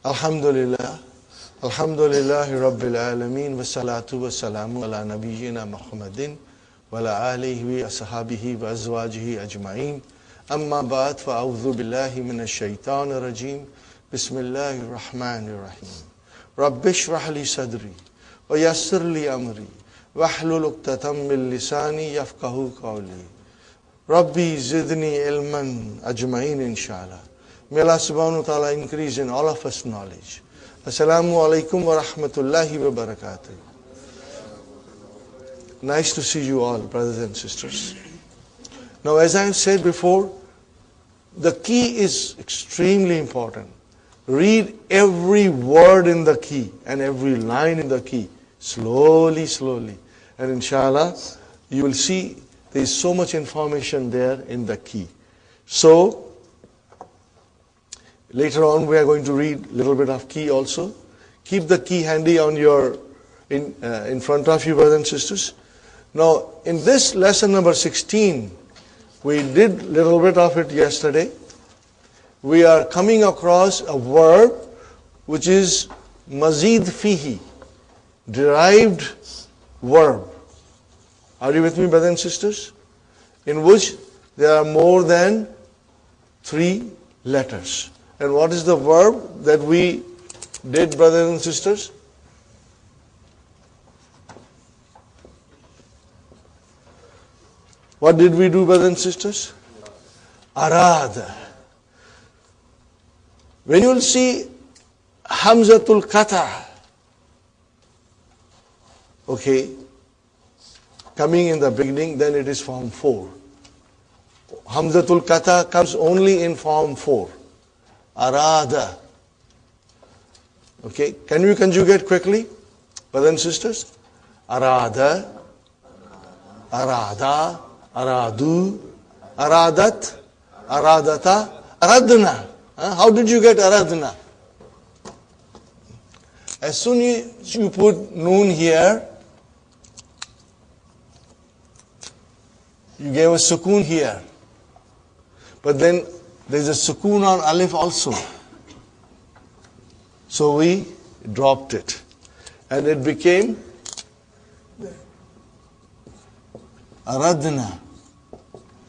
Alhamdulillah, Alhamdulillahi Rabbil Alameen, wa salatu wa salamu ala nabiyyina Muhammadin wa ala alihi wa ashabihi wa azwajihi ajma'in. Amma ba'd, fa a'udhu billahi minash shaitanir rajim. Bismillahir rahmanir rahim. Rabbi shrah li sadri wa yassir li amri wahlul 'uqdatam min lisani yafqahu qawli. Rabbi zidni ilman ajma'in inshallah. May Allah subhanahu wa ta'ala increase in all of us knowledge. Assalamu alaikum wa rahmatullahi wa barakatuh. Nice to see you all, brothers and sisters. Now, as I have said before, the key is extremely important. Read every word in the key and every line in the key, slowly, slowly. And inshallah, you will see there is so much information there in the key. So, later on, we are going to read a little bit of key also. Keep the key handy on your in front of you, brothers and sisters. Now, in this lesson number 16, we did a little bit of it yesterday. We are coming across a verb which is mazid fihi, derived verb. Are you with me, brothers and sisters? In which there are more than 3 letters. And what is the verb that we did, brothers and sisters? What did we do, brothers and sisters? Arada. When you will see Hamzatul Qata, okay, coming in the beginning, then it is form 4. Hamzatul Qata comes only in form 4. Arada. Okay, can we conjugate quickly, brothers and sisters? Arada, arada, aradu, aradat, aradata, aradna. How did you get aradna? As soon as you put noon here, you gave a sukoon here. But then there's a sukoon on alif also. So we dropped it. And it became aradna.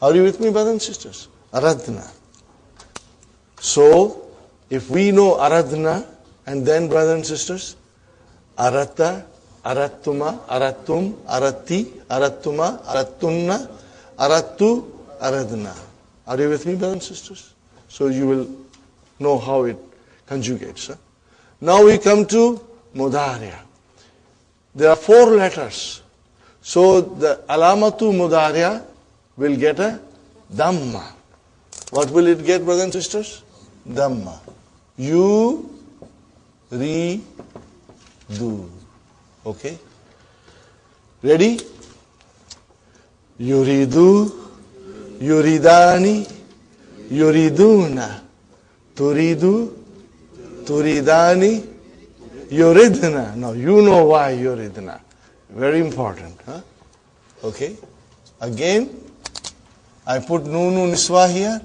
Are you with me, brothers and sisters? Aradna. So, if we know aradna, and then, brothers and sisters, aratta, arattuma, arattum, aratti, arattuma, arattunna, arattu, aradna. Are you with me, brothers and sisters? So you will know how it conjugates. Now we come to mudariya. there are 4 letters. So the alamatu mudariya will get a dhamma. What will it get, brothers and sisters? Dhamma. You, re, do. Okay? Ready? Yuridu, yuridani, yuriduna. Turidu, turidani, yuridna. Now you know why yuridna. Very important. Huh? Okay? Again, I put nunu niswa here,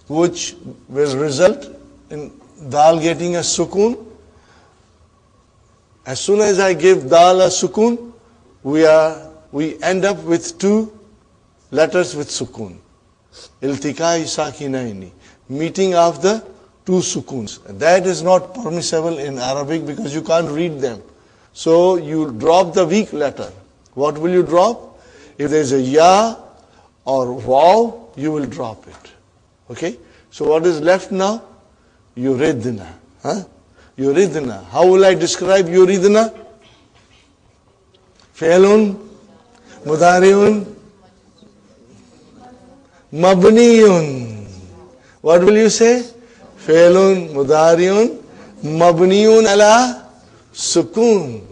which will result in dal getting a sukun. As soon as I give dal a sukun, we end up with 2 letters with sukun. Iltikai sakinaini, meeting of the 2 sukuns. That is not permissible in Arabic because you can't read them. So you drop the weak letter. What will you drop? If there is a ya or waw, you will drop it. Okay? So what is left now? Yuridna. Huh? Yuridna. How will I describe yuridna? Fi'lun, mudariun, mabniyun. What will you say? Fi'lun, mudariun, mabniyun ala sukun.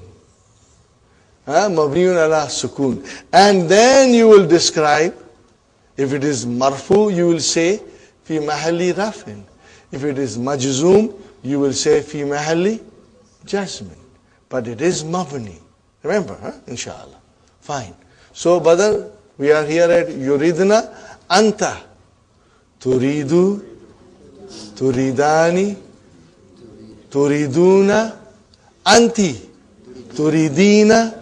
Mabniyun ala sukun. And then you will describe, if it is marfu, you will say fi mahalli rafin. If it is majzoom, you will say fi mahalli jasmin. But it is mabni. Remember, inshallah. Fine. So, brother, we are here at yuridna, anta, turidu, turidani, turiduna, anti, turidina,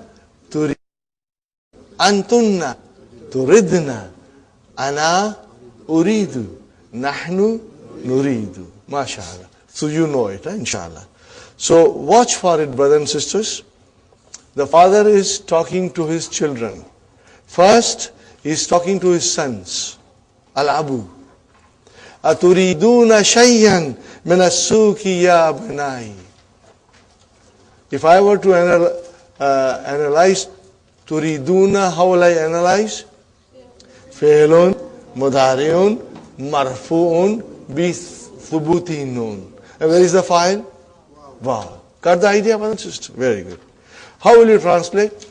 antunna, turidna, ana, uridu, nahnu, nuridu. MashaAllah. So you know it, inshallah. So watch for it, brothers and sisters. The father is talking to his children. First, he is talking to his sons. Al-Abu. Aturiduna shayyan min as-suki ya banai. If I were to analyze turiduna, how will I analyze? Fi'lun, mudari'un, marfu'un, bi thubuti nun. And where is the file? Wow. Got the idea, brother and sister? Very good. How will you translate?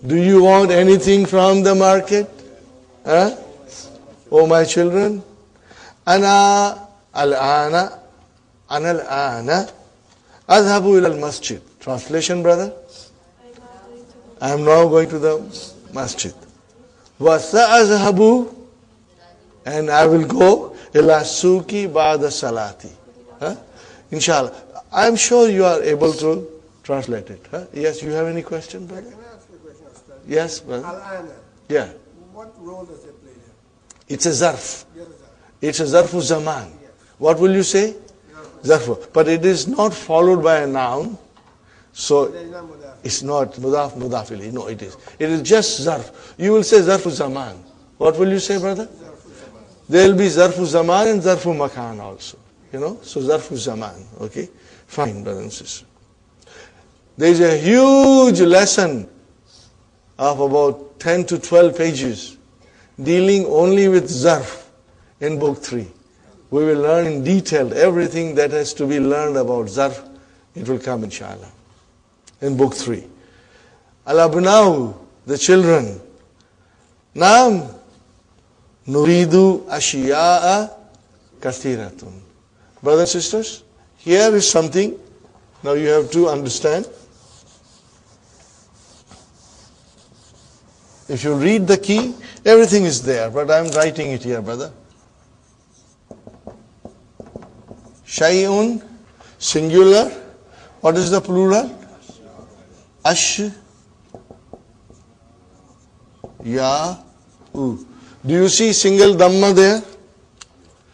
Do you want anything from the market? Oh, my children. Ana al-ana, ana al-ana, adhabu ila al-masjid. Translation, brother? I am now going to the masjid. Wa sa'azhabu, and I will go ila suki ba'da salati. Inshallah. I am sure you are able to translate it. Yes, you have any question, brother? Can I ask a question, Ustad? Yes, brother. Al-ana. Yeah. What role does it play there? It's a zarf. Yes, sir. It's a zarfu zaman. What will you say? Zarfu. But it is not followed by a noun. So it's not mudaf mudafili. No, it is. It is just zarf. You will say zarfu zaman. What will you say, brother? There will be zarfu zaman and zarfu makan also. So zarfu zaman. Okay? Fine, brothers and sisters. There is a huge lesson of about 10 to 12 pages dealing only with zarf in book 3. We will learn in detail everything that has to be learned about zarf. It will come, inshallah, in book 3. Al-abnau, the children. Naam, nuridu ashiya'a kathiratun. Brothers and sisters, here is something now you have to understand. If you read the key, everything is there, but I am writing it here, brother. Shay'un, singular. What is the plural? Ash, ya, u. Do you see single dhamma there?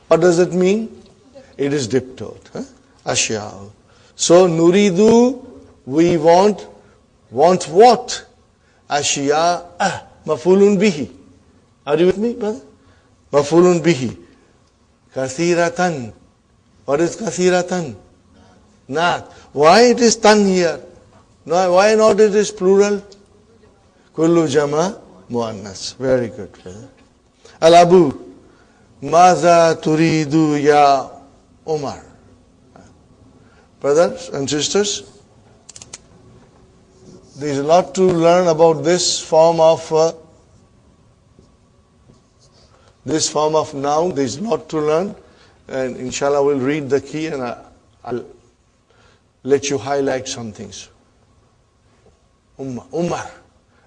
What does it mean? It is diptoed. Ashya'u. So, nuridu, we want what? Ashiya'a, mafulun bihi. Are you with me, brother? Mafulun bihi. Kathiratan. What is kathiratan? Not. Why it is tan here? No, why not it is plural? Kullu jama muannas. Very good. Al-Abu. Maza turidu ya Umar. Brothers and sisters, there is a lot to learn about this form of noun. There is a lot to learn, and inshallah we'll read the key and I'll let you highlight some things. Umar.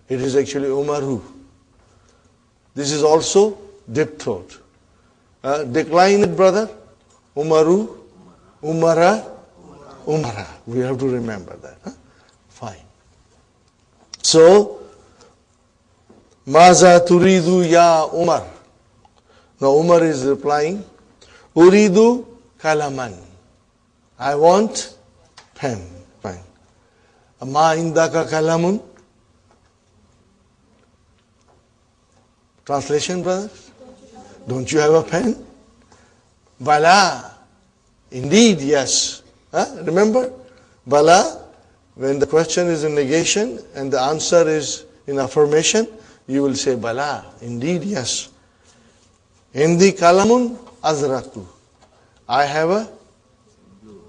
It is actually Umaru. This is also deep throat. Decline it, brother. Umaru, Umara, Umara. We have to remember that. Fine. So, Maza turidu ya Umar. Now Umar is replying, Uridu kalaman. I want pen. Fine. Ma indaka kalamun. Translation, brothers? Don't you have a pen? Bala. Indeed, yes. Remember? Bala, when the question is in negation and the answer is in affirmation, you will say Bala. Indeed, yes. Indi kalamun azraqu. I have a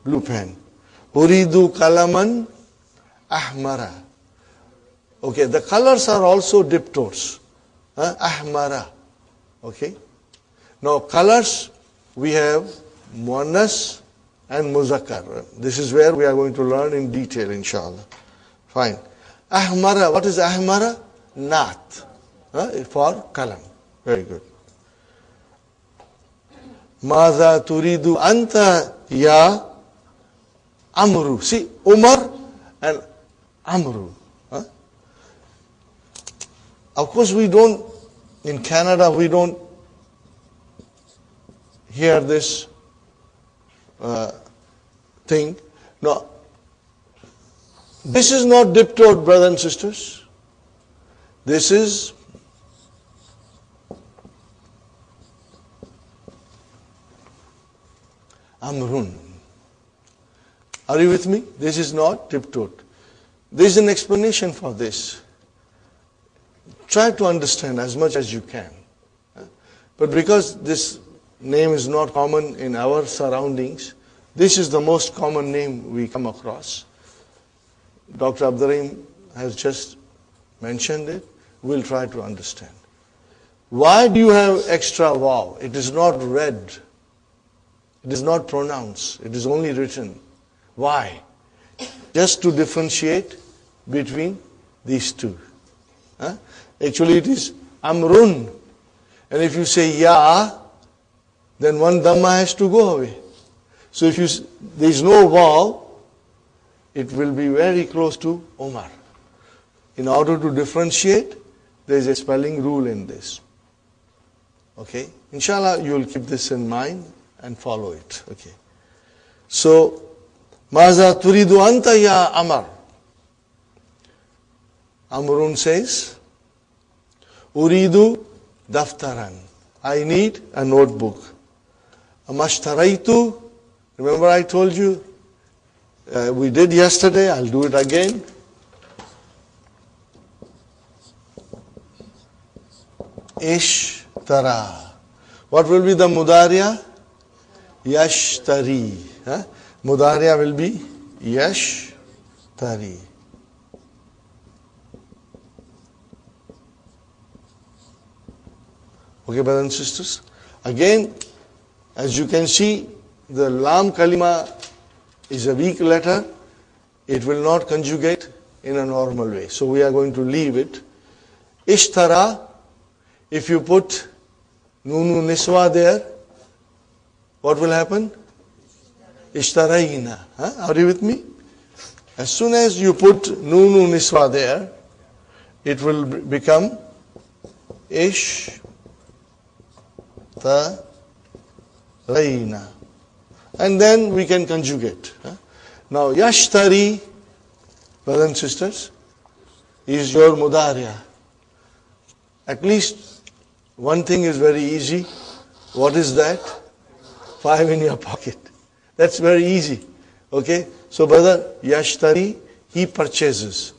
blue pen. Uridu kalaman ahmara. Okay, the colors are also dip tones. Ahmara. Okay. Now colors, we have muannas and muzakkar. This is where we are going to learn in detail, inshallah. Fine. Ahmara. What is ahmara? Naat. For kalam. Very good. Maza turidu anta ya Amru. See, Umar and Amru. Of course, we don't, in Canada, we don't hear this thing. No. This is not dip throat, brothers and sisters. This is Amrun. Are you with me? This is not dip throat. There is an explanation for this. Try to understand as much as you can. But because this name is not common in our surroundings, this is the most common name we come across. Dr. Abdurrahim has just mentioned it. We'll try to understand. Why do you have extra vav? It is not read. It is not pronounced. It is only written. Why? Just to differentiate between these two. Actually, it is Amrun. And if you say Ya, then one Dhamma has to go away. So if there is no vav, it will be very close to Omar. In order to differentiate, there is a spelling rule in this. Okay? Inshallah, you will keep this in mind and follow it. Okay. So, Maza turidu anta ya Amar. Amrun says, Uridu daftaran. I need a notebook. Amashtaraitu. Remember I told you, we did yesterday, I'll do it again. Ishtara. What will be the mudariya? Yashtari. Mudariya will be Yashtari. Okay, brothers and sisters. Again, as you can see, the lam kalima is a weak letter. It will not conjugate in a normal way. So we are going to leave it. Ishtara, if you put nunu niswa there, what will happen? Ishtarayna. Are you with me? As soon as you put nunu niswa there, it will become ishtarayna. And then we can conjugate. Now, yashtari, brothers and sisters, is your mudariya. At least one thing is very easy. What is that? 5 in your pocket. That's very easy. Okay, so brother, yashtari, he purchases.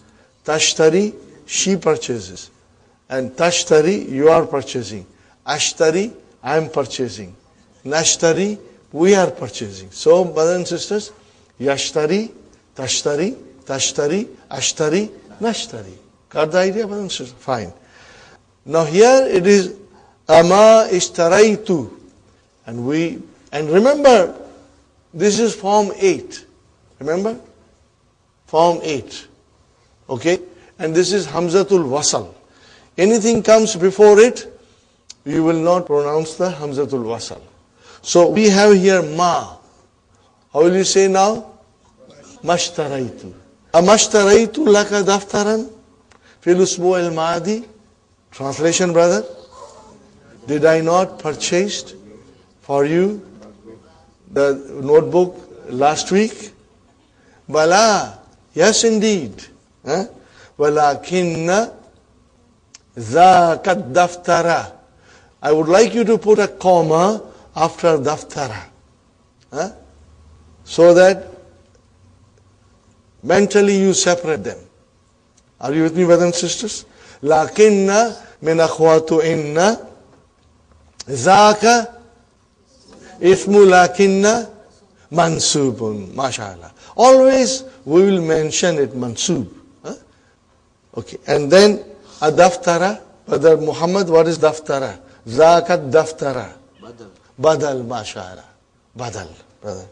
Tashtari, she purchases. And tashtari, you are purchasing. Ashtari, I am purchasing. Nashtari, we are purchasing. So, brothers and sisters, yashtari, tashtari, tashtari, ashtari, nashtari. Got the idea, brothers and sisters? Fine. Now here it is ama ishtaraitu. And remember, this is form 8. Remember? Form 8. Okay? And this is hamzatul wasal. Anything comes before it, you will not pronounce the hamzatul wasal. So we have here ma. How will you say now? Mashtaraitu. Amashtaraitu laka daftaran fil usbu al maadi. Translation, brother. Did I not purchase for you the notebook last week? Bala. Yes, indeed. Walakinna zakat daftara. I would like you to put a comma after daftara. So that mentally you separate them. Are you with me, brothers and sisters? Lakinna min akhwatu inna zaka ismu lakinna mansubun. MashaAllah. Always we will mention it mansub. Okay. And then a daftara. Brother Muhammad, what is daftara? Zakat daftara. Badal, mashallah. Badal, brother.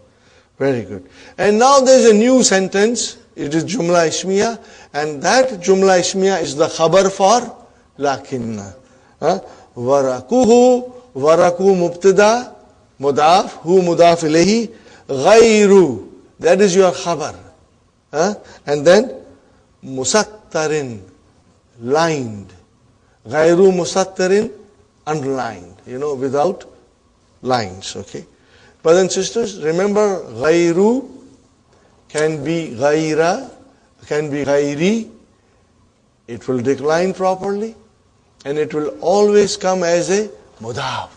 Very good. And now there is a new sentence. It is Jumla Ismiya. And that Jumla Ismiya is the khabar for lakinna. Warakuhu, waraku mubtada, mudaf, hu mudaf ilayhi, ghayru. That is your khabar. And then musattarin, lined. Ghayru musattarin, underlined. Without lines. Okay. Brothers and sisters, remember ghayru can be ghayra, can be ghayri. It will decline properly. And it will always come as a mudaf.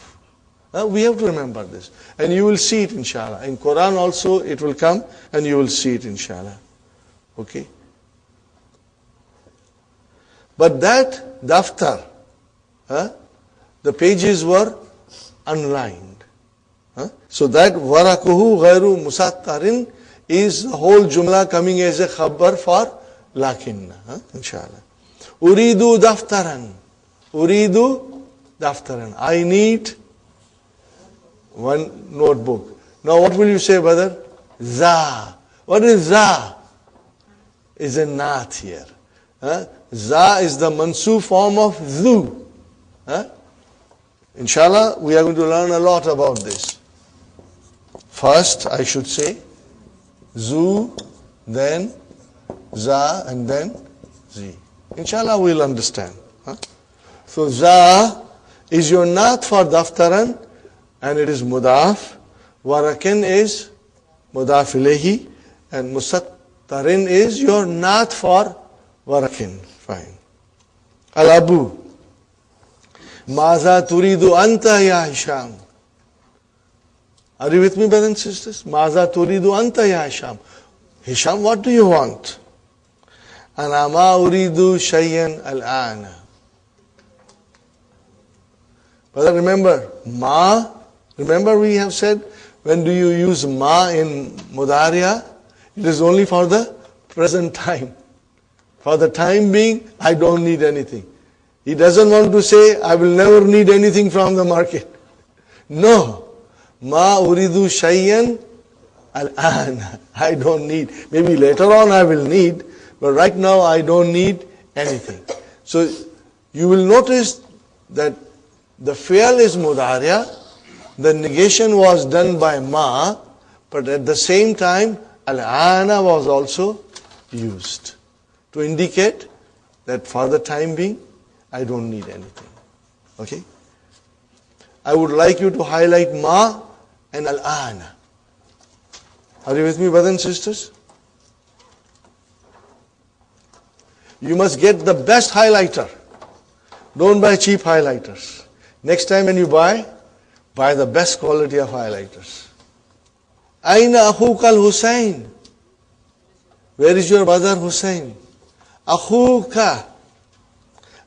We have to remember this. And you will see it inshallah. In Quran also it will come and you will see it inshallah. Okay. But that daftar, the pages were unlined. So that warakuhu ghayru musattarin is the whole jumla coming as a khabar for lakinna. Inshallah. Uridu daftaran. Uridu daftaran. I need one notebook. Now what will you say, brother? Za. What is za? Is a naat here. Za is the mansub form of zu. Inshallah, we are going to learn a lot about this. First, I should say, zu, then za, and then zi. Inshallah, we'll understand. So, za is your naat for daftaran, and it is mudaf. Warakin is mudaf ilayhi, and musattarin is your naat for warakin. Fine. Al-abu. Maza turidu anta ya Hisham. Are you with me, brothers and sisters? Maza turidu anta ya Hisham. Hisham, what do you want? Ana ma uridu shayyan al-ana. Brother, remember, ma, remember we have said, when do you use ma in Mudariya? It is only for the present time. For the time being, I don't need anything. He doesn't want to say, I will never need anything from the market. No. Ma uridu shayyan al-an. I don't need. Maybe later on I will need, but right now I don't need anything. So you will notice that the fi'l is mudariya, the negation was done by ma, but at the same time al-ana was also used to indicate that for the time being I don't need anything. Okay? I would like you to highlight ma and al-ana. Are you with me, brothers and sisters? You must get the best highlighter. Don't buy cheap highlighters. Next time when you buy the best quality of highlighters. Aina akhuka al-Husayn? Where is your brother Hussein? Akhuka.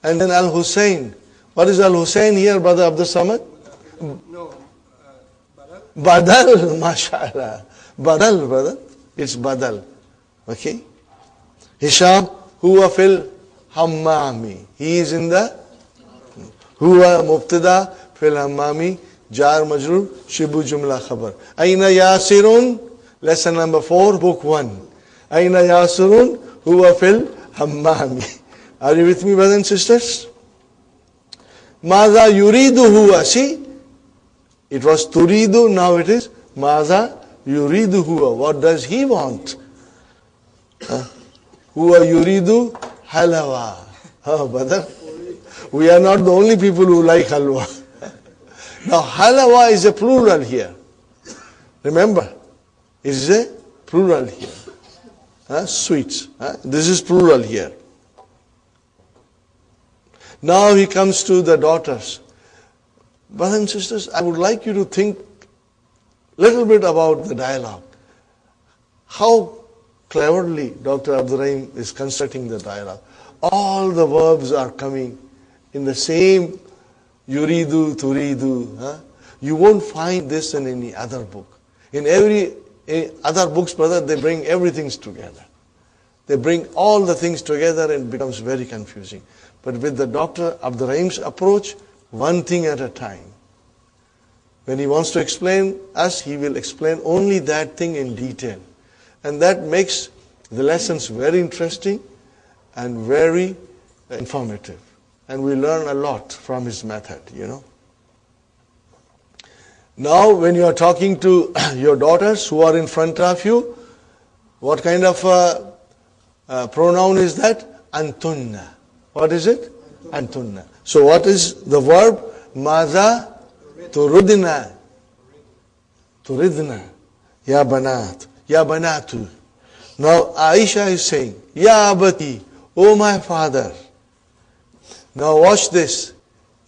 And then al-Husayn. What is al-Husayn here, brother Abdul Samad? No, Badal. Badal, mashallah. Badal, brother. It's Badal. Okay? Hisham, huwa fil hammami. He is in the huwa mubtada fil hammami. Jar majrur, shibu jumla khabar. Aina Yasirun, lesson number 4, book 1. Aina Yasirun, huwa fil hammami. Are you with me, brothers and sisters? Maza yuridu huwa. See, it was turidu, now it is maza yuridu huwa. What does he want? Huwa yuridu halawa. Oh, brother, we are not the only people who like halwa. Now, halawa is a plural here. Remember, it is a plural here. Sweets. This is plural here. Now he comes to the daughters. Brothers and sisters, I would like you to think a little bit about the dialogue. How cleverly Dr. Abdul Rahim is constructing the dialogue. All the verbs are coming in the same yuridu, turidu. You won't find this in any other book. In other books, brother, they bring everything together. They bring all the things together and it becomes very confusing. But with the Dr. Abdul Rahim's approach, one thing at a time. When he wants to explain us, he will explain only that thing in detail. And that makes the lessons very interesting and very informative. And we learn a lot from his method, you know. Now, when you are talking to your daughters who are in front of you, what kind of pronoun is that? Antunna. What is it? Antunna. So what is the verb? Maza turidna. Turidna. Ya banat. Ya banatu. Now Aisha is saying, Ya abati, oh my father. Now watch this.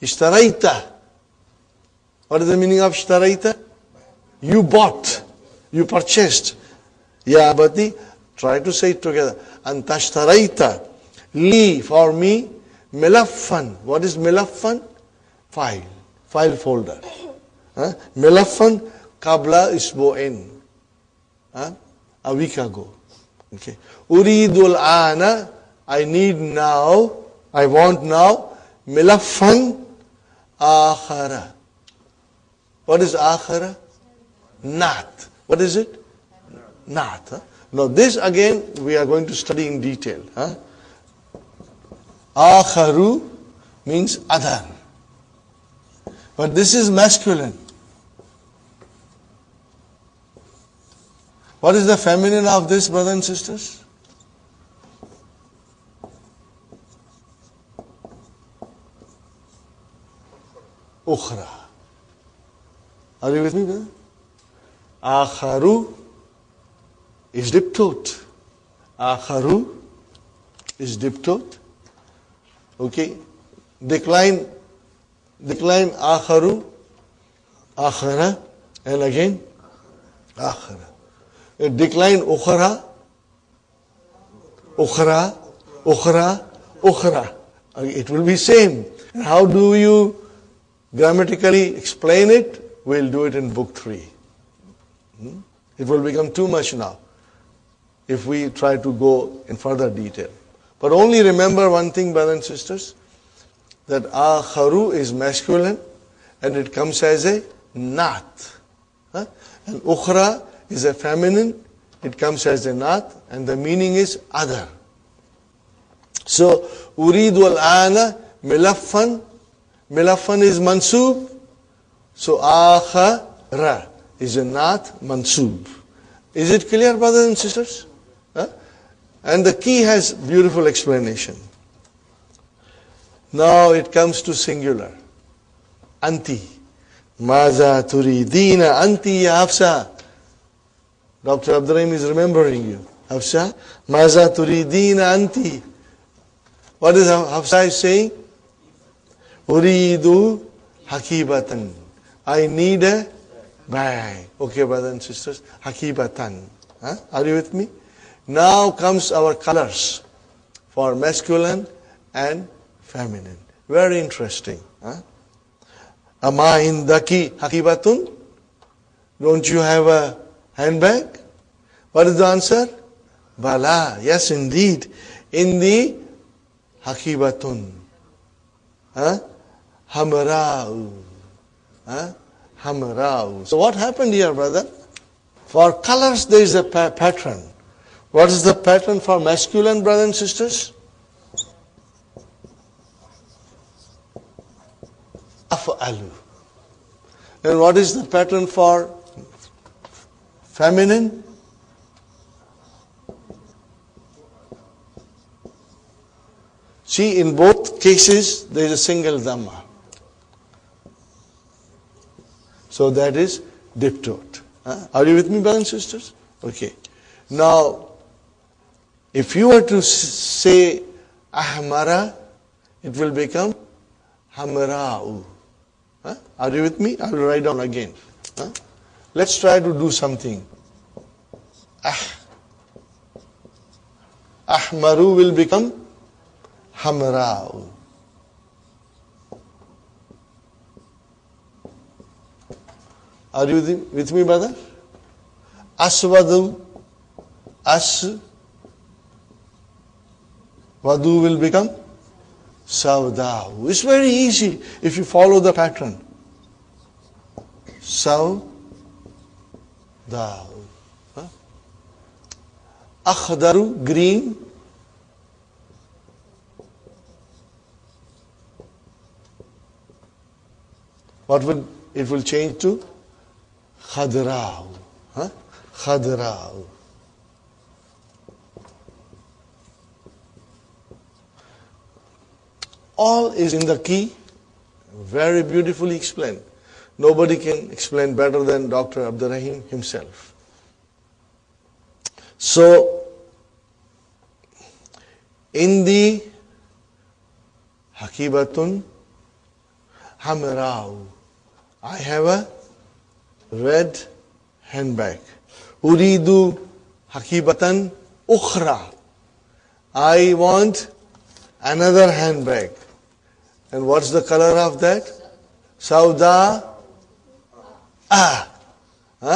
Ishtaraita. What is the meaning of ishtaraita? You bought. You purchased. Ya abati. Try to say it together. Antashhtaraita. Li, for me, milaffan. What is milaffan? File. File folder. Milaffan kabla isbu'in. A week ago. Okay. Uridul ana. I need now. I want now. Milaffan akhara. What is akhara? Not. What is it? Not. Now this again we are going to study in detail. Akharu means other. But this is masculine. What is the feminine of this, brothers and sisters? Ukhra. Are you with me, brother? Akharu is diptote. Akharu is diptote. Okay. Decline akharu, akhara, and again akhara. Decline ukhra, ukhra, ukhra, ukhra. It will be same. And how do you grammatically explain it? We'll do it in book 3. It will become too much now if we try to go in further detail. But only remember one thing, brothers and sisters, that akharu is masculine and it comes as a not. And ukhra is a feminine, it comes as a not, and the meaning is other. So, uridu al-ana milaffan. Milaffan is mansub. So, akhara is a not mansub. Is it clear, brothers and sisters? And the key has beautiful explanation. Now it comes to singular. Anti. Maza turidina anti ya Hafsa. Dr. Abdul Rahim is remembering you. Hafsa. Maza turidina anti. What is Hafsa saying? Uridu hakibatan. I need a Bang. Okay, brothers and sisters. Hakibatan. Are you with me? Now comes our colors for masculine and feminine. Very interesting. Ama indaki hakibatun? Don't you have a handbag? What is the answer? Bala. Yes, indeed. In the hakibatun. Hamra'u. Hamra'u. So what happened here, brother? For colors there is a pattern. What is the pattern for masculine, brothers and sisters? Af'alu. And what is the pattern for feminine? See, in both cases there is a single dhamma. So that is diptote. Are you with me, brothers and sisters? Okay. Now, if you were to say ahmara, it will become hamra'u. Are you with me? I will write down again. Let's try to do something. Ahmaru will become hamra'u. Are you with me, brother? Aswadu, aswadu will become sawda'u. It's very easy if you follow the pattern. Sawda'u. Akhdaru, green. What will it will change to? Khadra'u. Khadra'u. All is in the key. Very beautifully explained. Nobody can explain better than Dr. Abdurrahim himself. So, in the Hakibatun Hamra'u, I have a red handbag. Uridu Hakibatan Ukhra. I want another handbag. And what's the color of that? Sauda.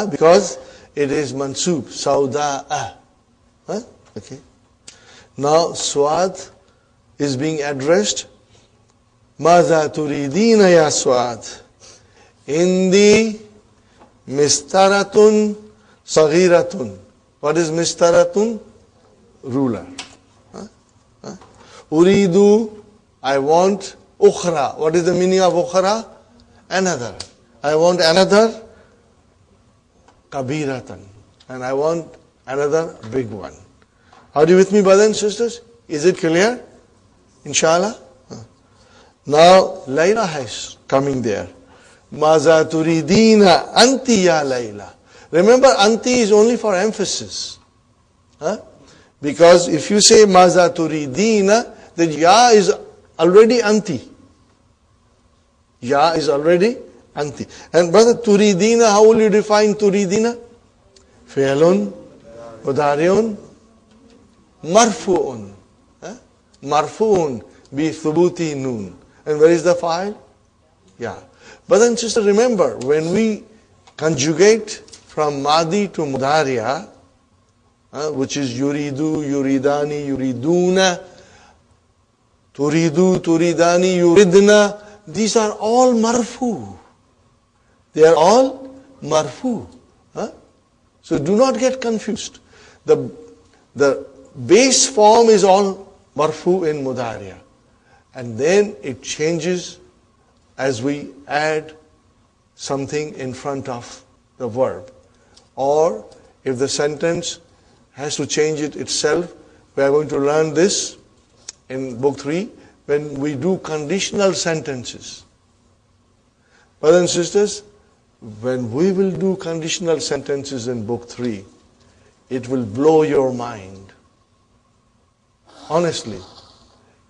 Because it is mansub. Sauda. Okay. Now Swad is being addressed. Maza turidina ya Swad. Indi mistaratun saghiratun. What is mistaratun? Ruler. Uridu, I want ukhra. What is the meaning of ukhra? Another. I want another kabiratan. And I want another big one. Are you with me, brothers and sisters? Is it clear? Inshallah? Now, Layla is coming there. Maza turidina anti ya Layla. Remember, anti is only for emphasis. Because if you say maza turidina, then ya is already anti. Ya is already anti. And brother, turidina, how will you define turidina? Fi'lun, mudari'un, marfu'un. Marfu'un bi thubuti noon. And where is the file? Ya. Brother and sister, remember, when we conjugate from madi to mudari'a, which is yuridu, yuridani, yuriduna, turidu, turidani, yuridna, these are all marfu. They are all marfu. So do not get confused. The base form is all marfu in mudariya. And then it changes as we add something in front of the verb. Or if the sentence has to change it itself, we are going to learn this in book 3 when we do conditional sentences. Brothers and sisters, when we will do conditional sentences in book 3, it will blow your mind. Honestly,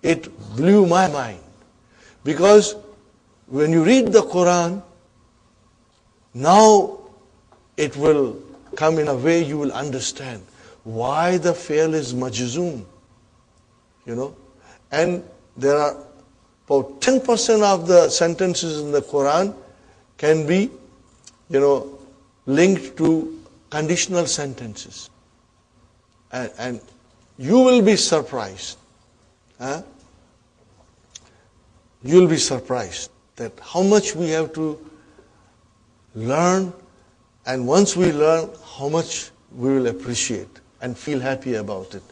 it blew my mind. Because when you read the Quran, now it will come in a way you will understand why the fi'l is majzoom. And there are about 10% of the sentences in the Quran can be, linked to conditional sentences. And you will be surprised. You will be surprised that how much we have to learn, and once we learn, how much we will appreciate and feel happy about it.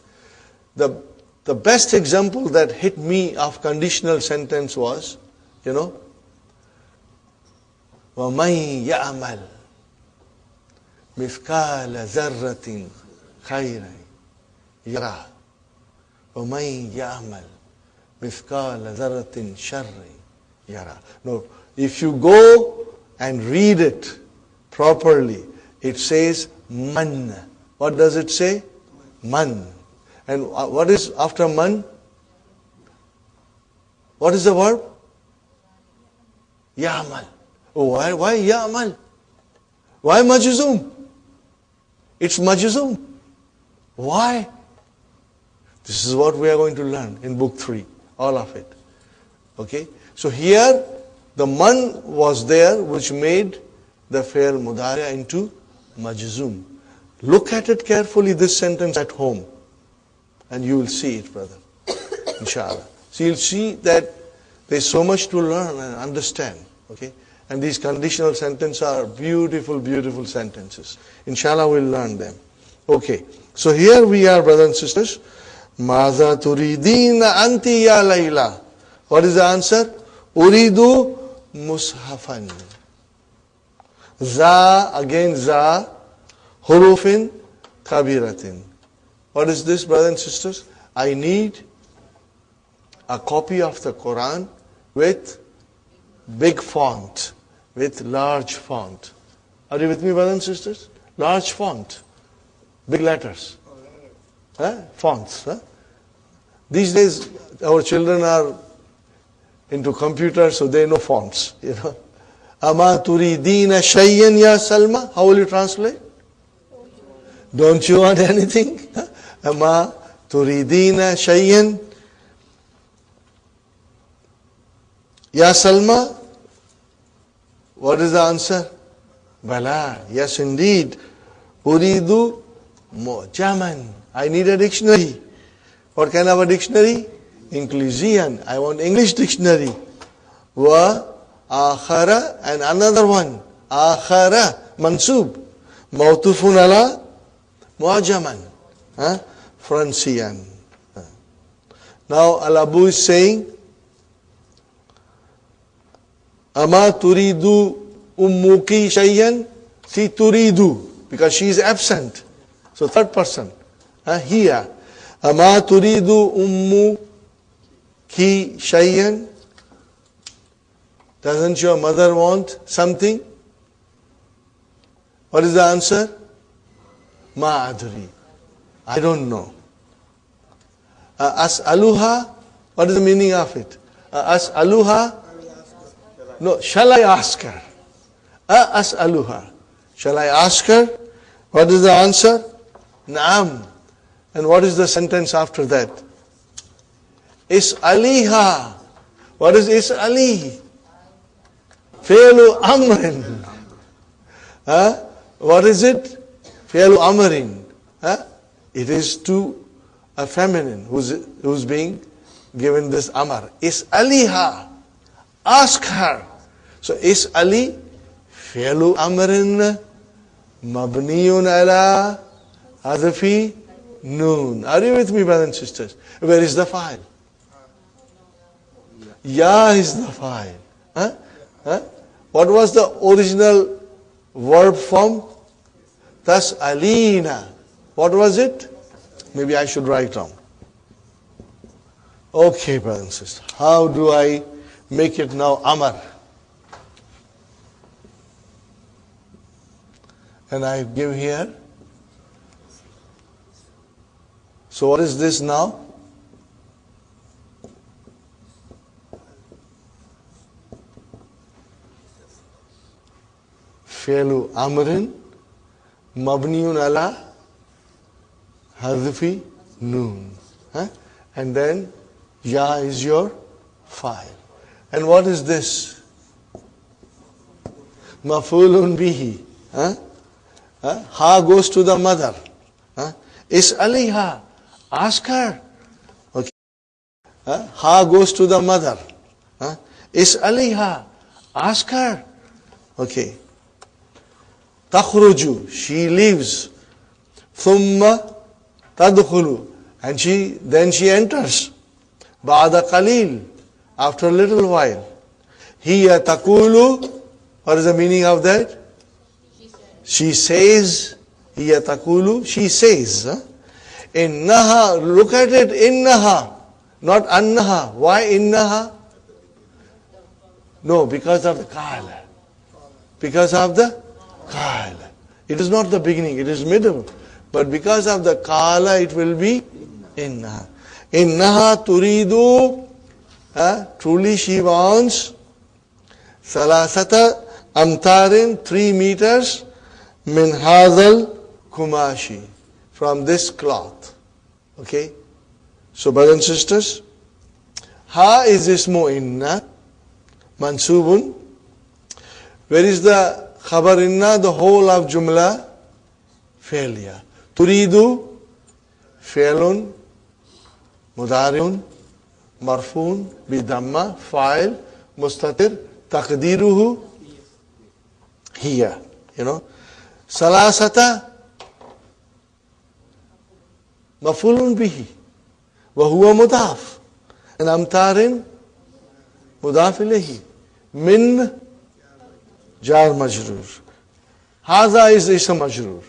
The best example that hit me of conditional sentence was, وَمَنْ يَعْمَلْ مِثْقَالَ ذَرَّةٍ خَيْرًا يَرَهُ وَمَنْ يَعْمَلْ مِثْقَالَ ذَرَّةٍ شَرًّا يَرَهُ. Now, if you go and read it properly, it says man. What does it say? Man. And what is after man? What is the verb? Ya'mal. Oh, why ya'mal? Why majzoom? It's majzoom. Why? This is what we are going to learn in book 3, all of it. Okay? So here, the man was there which made the fi'l mudari' into majzoom. Look at it carefully, this sentence at home, and you will see it, brother. Inshallah. So you'll see that there's so much to learn and understand. Okay? And these conditional sentences are beautiful, beautiful sentences. Inshallah, we'll learn them. Okay. So here we are, brothers and sisters. Maza turidina anti ya Layla. What is the answer? Uridu mushafan. Za, again za, hurufin kabiratin. What is this, brothers and sisters? I need a copy of the Quran with big font, with large font. Are you with me, brothers and sisters? Large font, big letters. Fonts. These days, our children are into computers, so they know fonts. Ama turidina shayyan ya Salma. How will you translate? Don't you want anything? Ama turidina shayyan ya Salma. What is the answer? Bala. Yes, indeed. Uridu mu'jaman. I need a dictionary. What kind of a dictionary? Inclusian. I want English dictionary. Wa akhara, and another one. Akhara, mansub. Mawtufun ala mu'jaman. Francian. Now Al-Abu is saying, Ama turidu ummuki shayyan. See, turidu, because she is absent. So third person. Here. Ama turidu ummuki shayyan. Doesn't your mother want something? What is the answer? Ma adri. I don't know. As'aluha. What is the meaning of it? As'aluha. No, shall I ask her? As'aluha. Shall I ask her? What is the answer? Naam. And what is the sentence after that? Is'aliha. What is is'ali? Fi'lu amrin. What is it? Fi'lu amrin. It is to a feminine who's being given this amar. Is'aliha. Ask her. So is'ali fi'lu amrin mabniyun ala hadfi noon. Are you with me, brothers and sisters? Where is the file? Ya is the file. What was the original verb form? Tas'alina. What was it? Maybe I should write down. Okay, brothers and sisters. How do I make it now amar? And I give here. So what is this now? Fi'lu amrin Mabniun ala Hadfi Noon. And then Ya is your file. And what is this? Mafulun bihi. Ha goes to the mother. Is'aliha. Ask her. Okay. Ha goes to the mother. Is'aliha. Ask her. Okay. Takhruju. She leaves. Thumma tadkhulu. And then she enters. Ba'da qalil. After a little while. Hiya takulu. What is the meaning of that? She says. Hiya takulu. She says. Innaha. Look at it. Innaha. Not annaha. Why innaha? No, because of the qala. Because of the qala. It is not the beginning, it is middle. But because of the qala, it will be innaha. Innaha turidu. Truly she wants. Salasata amtarin, 3 meters. Min hadal kumashi. From this cloth. Okay? So brothers and sisters, ha is ismu inna. Mansubun. Where is the khabar inna? The whole of jumla? Failure. Turidu, failun, mudariun, marfun, bidamma, fa'il, mustatir, taqdiruhu, hiya. Salasata, mafulun bihi, wa huwa mudaf. And amtarin, mudaf ilayhi. Min, jar majrur. Haza is ism majrur.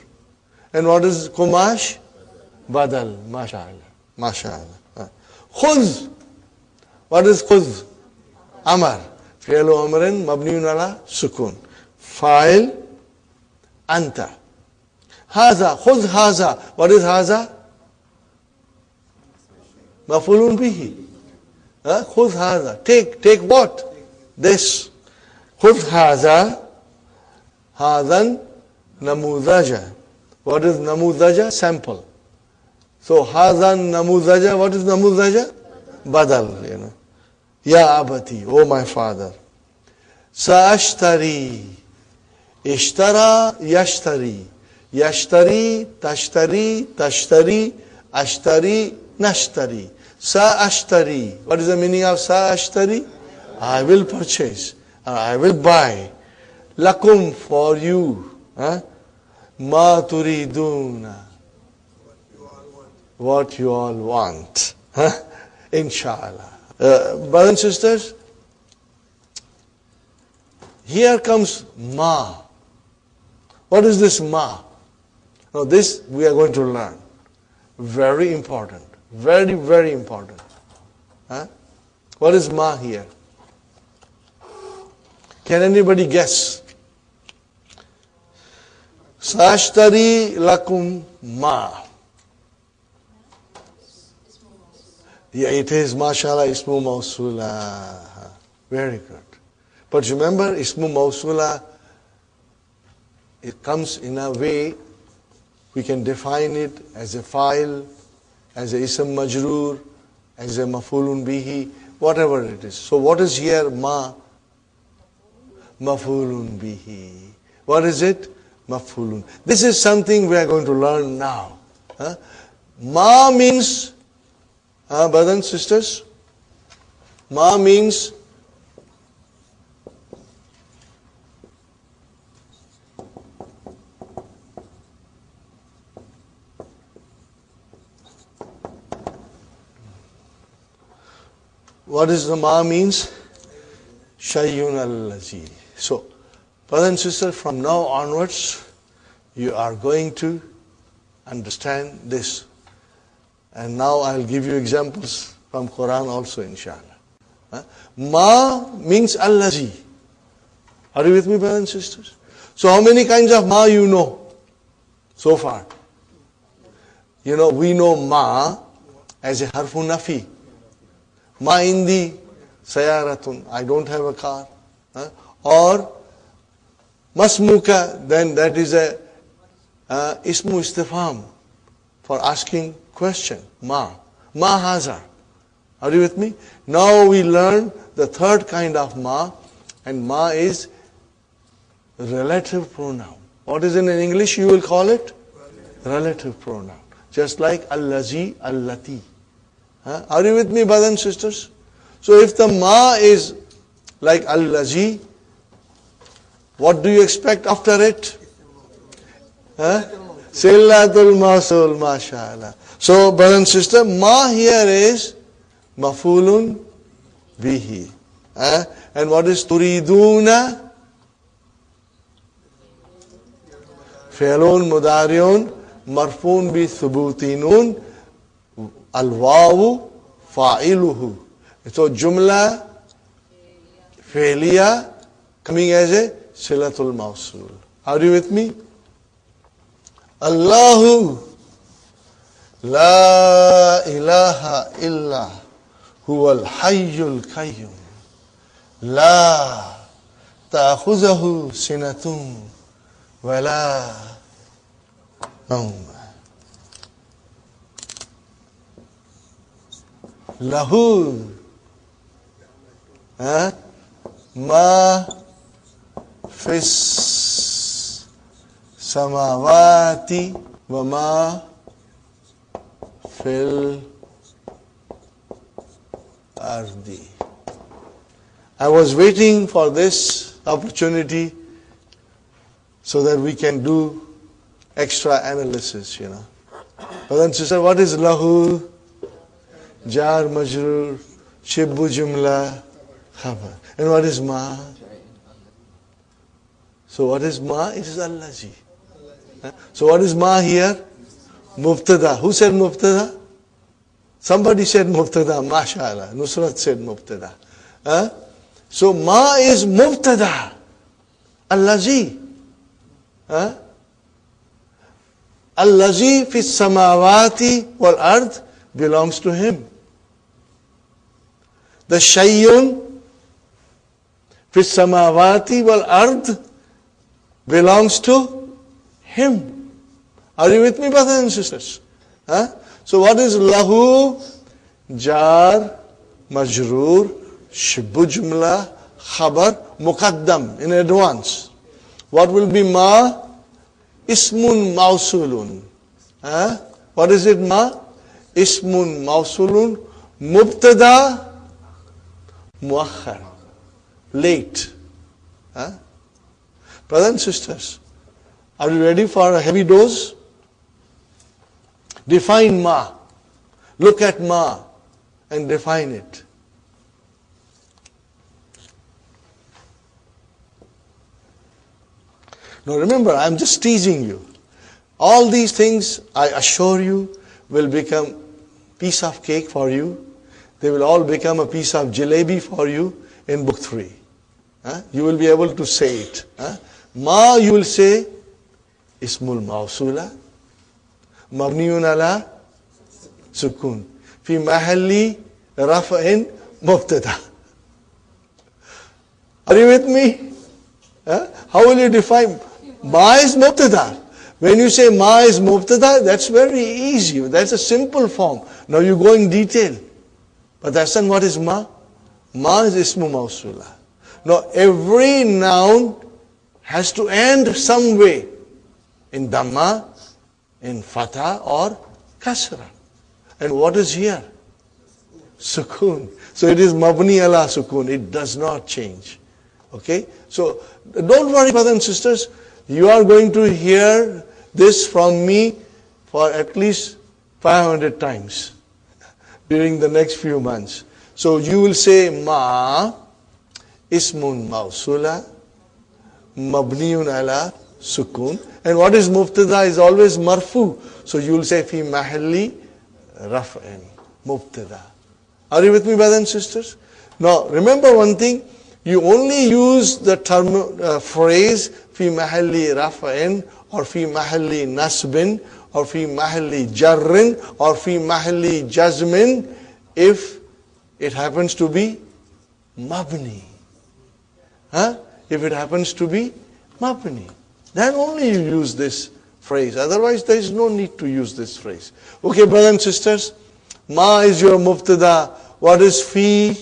And what is kumash? Badal. Masha'Allah. Masha'Allah. Khuz. What is khuz? Amar. Fi'lu amrin mabniun ala sukun. Fa'il anta. Haza. Khuz haza. What is haza? Mafulun bihi. Khuz haza. Take what? This. Khuz haza. Hazan namudaja. What is namudaja? Sample. So hazan namudaja. What is namudaja? Badal. Ya abati. Oh my father. Sa'ashtari. Ishtara yashtari. Yashtari tashtari tashtari ashtari nashtari. Sa'ashtari. What is the meaning of sa'ashtari? I will purchase. I will buy. Lakum, for you. Ma turiduna. What you all want. Inshallah. Brothers and sisters, here comes ma. What is this ma? Now this we are going to learn. Very important. Very, very important. What is ma here? Can anybody guess? Sashtari lakum ma. Yeah, it is, mashallah, ismu mawsula. Very good. But remember, ismu mawsula, it comes in a way, we can define it as a file, as a ism majroor, as a mafulun bihi, whatever it is. So what is here, ma? Mafulun bihi. What is it? Mafulun. This is something we are going to learn now. Ma means, brothers and sisters, ma means what is the ma means? Shayyun al-lazi. So, brothers and sisters, from now onwards, you are going to understand this. And now I'll give you examples from Quran also, inshallah. Ma means al-lazi. Are you with me, brothers and sisters? So how many kinds of ma you know so far? We know ma as a harfu nafi. Ma indi sayaratun. I don't have a car. Or masmuka, then that is a ismu istifham, for asking question. Ma haza. Are you with me? Now we learn the third kind of ma, and ma is relative pronoun. What is in English you will call it? Relative pronoun. Just like allazi, allati. Are you with me, brothers and sisters? So if the ma is like allazi, what do you expect after it? Sillatul mawsul, mashallah. So, brothers and sisters, ma here is mafulun bihi. And what is turiduna? Fi'lun mudariun marfun bi thubutinun al-wawu fa'iluhu. So, jumla fi'liya coming as a silatul mawsul. Are you with me? Allahu la ilaha illa huwal hayyul qayyum la ta'khuzahu sinatun wa la nawm lahu ma fis samawati wa ma fil ardi. I was waiting for this opportunity so that we can do extra analysis, But then sister, what is lahu? Jar, majrur, shibbu jumla, khabar. And what is ma? So what is ma? It is allazi. So what is ma here? Mubtada. Who said mubtada? Somebody said mubtada. Mashallah. Nusrat said mubtada. So ma is mubtada. Allazi. Allazi fi samawati wal ard belongs to him. The shayyun fi samawati wal ard belongs to him. Are you with me, brothers and sisters? So what is lahu? Jar, majroor, shibbu jumla, khabar, muqaddam, in advance. What will be ma? Ismun mausulun. What is it ma? Ismun mausulun, mubtada, muakhar, late. Brothers and sisters, are you ready for a heavy dose? Define ma. Look at ma and define it. Now remember, I'm just teasing you. All these things, I assure you, will become piece of cake for you. They will all become a piece of jalebi for you in book 3. You will be able to say it. Ma, you will say, ismul mawsula, mabniyun ala sukun, fi mahalli rafa'in mubtada. Are you with me? How will you define? Ma is mubtada. When you say ma is mubtada, that's very easy. That's a simple form. Now you go in detail. But that's not what is ma. Ma is ismu mawsula. Now every noun has to end some way. In dhamma, in fatha or kasra. And what is here? Sukun. So it is mabni ala sukun. It does not change. Okay? So don't worry, brothers and sisters. You are going to hear this from me for at least 500 times during the next few months. So you will say ma, ismun mawsula, mabniyun ala sukun. And what is mubtada is always marfu. So you will say fi mahalli raf'in, mubtada. Are you with me, brothers and sisters? Now remember one thing. You only use the term phrase fi mahalli raf'in or fi mahalli nasbin or fi mahalli jarrin or fi mahalli jazmin if it happens to be mabni. If it happens to be mabni. Then only you use this phrase. Otherwise, there is no need to use this phrase. Okay, brothers and sisters, ma is your mubtada. What is fi?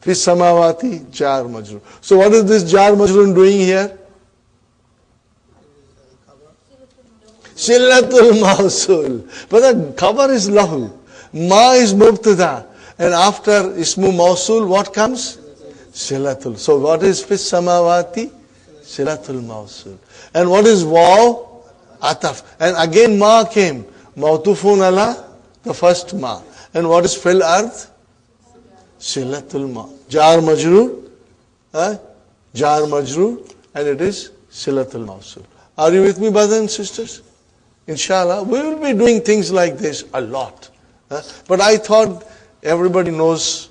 Fi samawati, jar majrur. So what is this jar majrur doing here? Silatul mawsul. But the cover is lahu. Ma is mubtada. And after ismu mawsul, what comes? Silatul. So what is fi samawati? Silatul mawsul. And what is waw? Ataf. And again ma came. Mawtufun ala, the first ma. And what is fil ard? Silatul ma. Jar majrur. Jar majrur. And it is silatul mawsul. Are you with me, brothers and sisters? Inshallah, we will be doing things like this a lot. But I thought everybody knows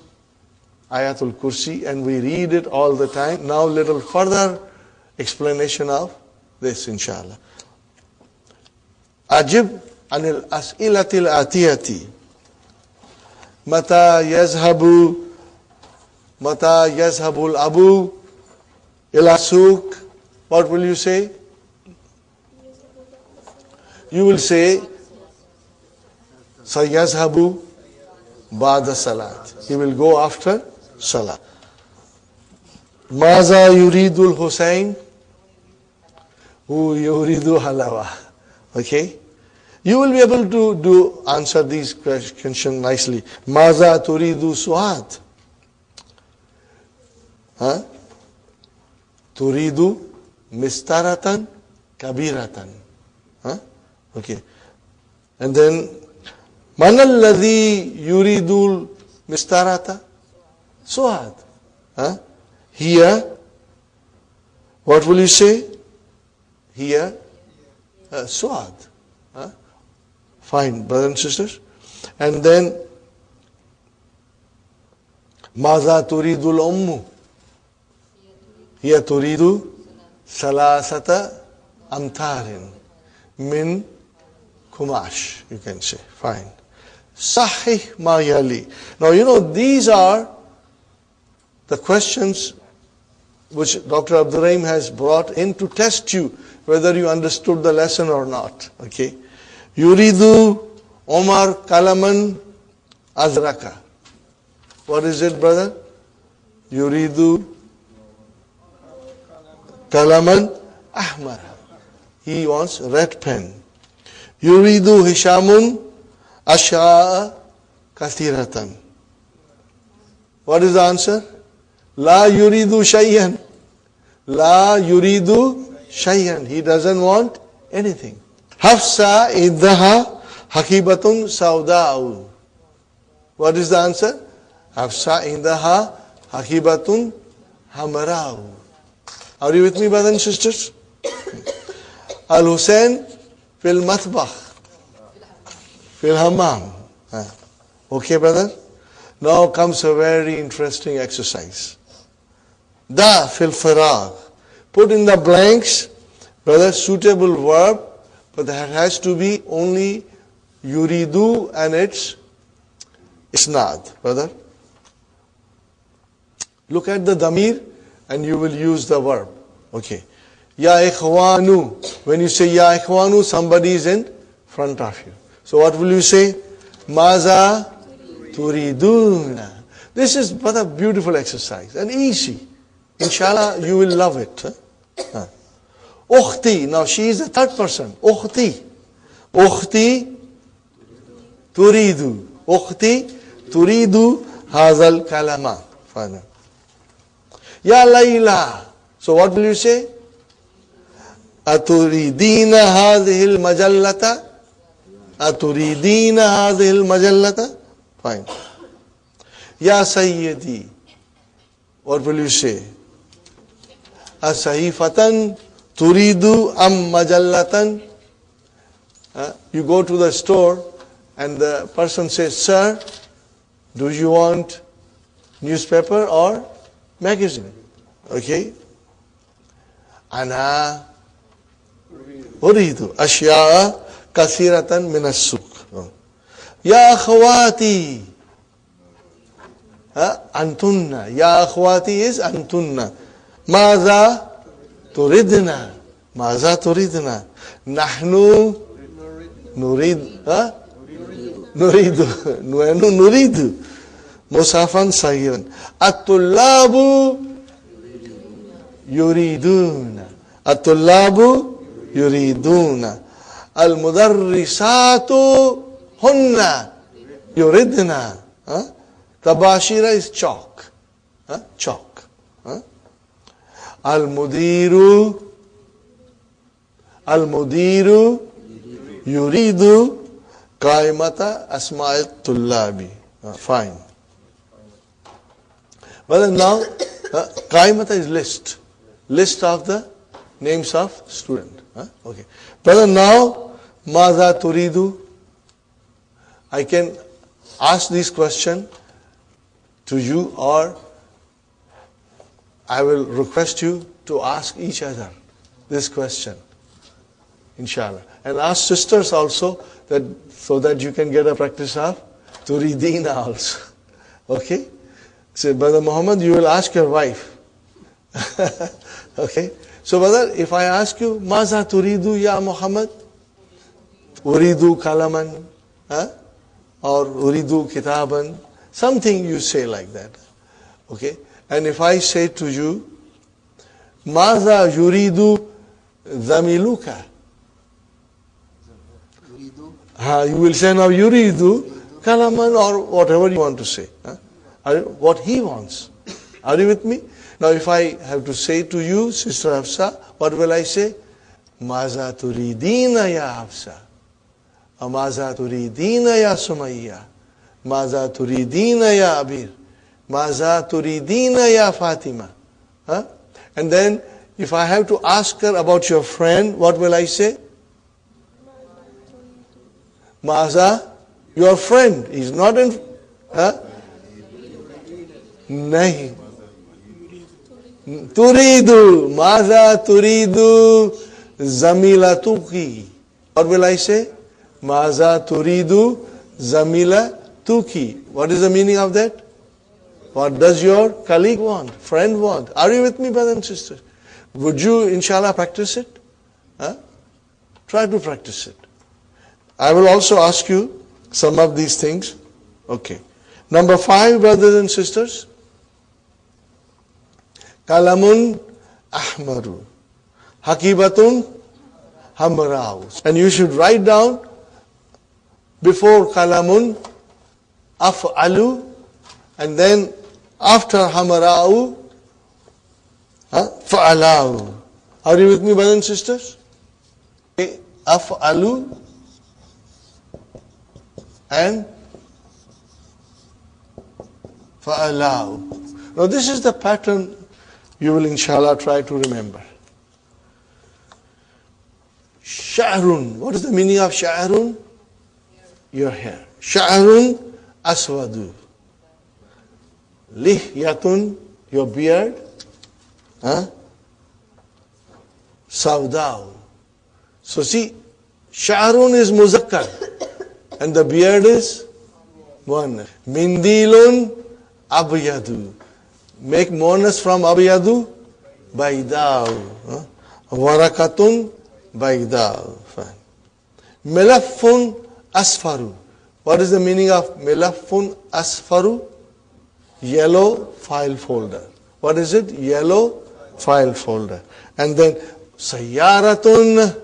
Ayatul Kursi and we read it all the time. Now little further explanation of this, inshallah. Ajib anil as'ilatil atiyati. Mata yazhabul abu ila suq. What will you say? You will say sayazhabu ba'da salat. He will go after salat. Maza yuridul Hussein? Who yuridu halawa. Okay? You will be able to answer these questions nicely. Maza turidu Suad? Turidu mistaratan kabiratan. Okay. And then man alladhi yuridul mistarata? Suad. Here, what will you say? Here, Suad. Fine, brothers and sisters. And then, Maza turidul ummu? Here turidu salasata amtarin min kumash, you can say. Fine. Sahih ma yali. Now, you know, these are the questions which Dr. Abdul Rahim has brought in to test you whether you understood the lesson or not. Okay. Yuridu Omar Kalaman Azraka. What is it, brother? Yuridu Kalaman Ahmar. He wants red pen. Yuridu Hishamun Ashya'a Kathiratan. What is the answer? La yuridu shayyan. La yuridu shayyan. He doesn't want anything. Hafsa iddaha hakibatun sauda'u. What is the answer? Hafsa iddaha hakibatun hamara'u. Are you with me, brothers and sisters? Al-Hussein fil matbakh. Fil hammam. Okay, brother? Now comes a very interesting exercise. Da fil faragh. Put in the blanks, brother, suitable verb, but that has to be only yuridu and its isnad, brother. Look at the damir and you will use the verb. Okay. Ya ikhwanu. When you say ya ikhwanu, somebody is in front of you. So what will you say? Maza turiduna. This is but a beautiful exercise and easy. Inshallah, you will love it. Ukhti. Now she is the third person. Ukhti. Ukhti turidu. Ukhti turidu hazal kalama. Fine. Ya Layla. So what will you say? Aturidina hadhil majallata. Aturidina hadhil majallata. Fine. Ya Sayyidi. What will you say? Asahifatan turidu am majallatan. You go to the store and the person says, sir, do you want newspaper or magazine? Okay. Ana uridu ashya'a kathiratan min as-suq. Ya akhawati. Antunna. Ya akhwati is antunna. Maza turidna. Maza turidna. Nahnu nurid. Nuridu. Nahnu nuridu. Musafan sahiran. At-tullabu yuriduna. At-tullabu yuriduna. Al-mudarrisatu hunna yuridna. Tabashira is chalk. Chalk. Al-mudiru yuridu qaimata asma'at tullabi. Fine. Well, now, qaimata is list. List of the names of student. Okay. Brother, now, maza turidu. I can ask this question to you, or I will request you to ask each other this question, inshallah. And ask sisters also, so that you can get a practice of turidina also. Okay? Say, Brother Muhammad, you will ask your wife. Okay? So, brother, if I ask you, Maza turidu ya Muhammad? Uridu kalaman? Or uridu kitaban? Something you say like that. Okay? And if I say to you, Maza yuridu zamiluka? You will say now yuridu kalaman, or whatever you want to say. What he wants. Are you with me? Now if I have to say to you, Sister Hafsa, what will I say? Maza turidina ya Hafsa. Maza turidina ya Sumayya. Maza turidina ya Abir. Maza turidina ya Fatima. And then if I have to ask her about your friend, what will I say? Maza, your friend is not in... Nahi. Turidu. Maza turidu zamilatuki. What will I say? Maza turidu zamilatuki. What is the meaning of that? What does your colleague want? Friend want? Are you with me, brothers and sisters? Would you, inshallah, practice it? Try to practice it. I will also ask you some of these things. Okay. Number 5, brothers and sisters. Kalamun ahmaru. Hakibatun hamra'u. And you should write down before kalamun af'alu, and then after hamra'u fa'alahu. Are you with me, brothers and sisters? Af'alu and fa'alahu. Now this is the pattern you will inshallah try to remember. Sha'run. What is the meaning of sha'run? Your hair. Sha'run aswadu. Lihyatun, your beard. Sawda'u. So see, sha'run is muzakkar and the beard is one. Mindilun abyadu. Make monas from abyadu, bayda'u. Warakatun, bayda'u. Fine. Melafun asfaru. What is the meaning of melafun asfaru? Yellow file folder. What is it? Yellow file folder. And then sayyaratun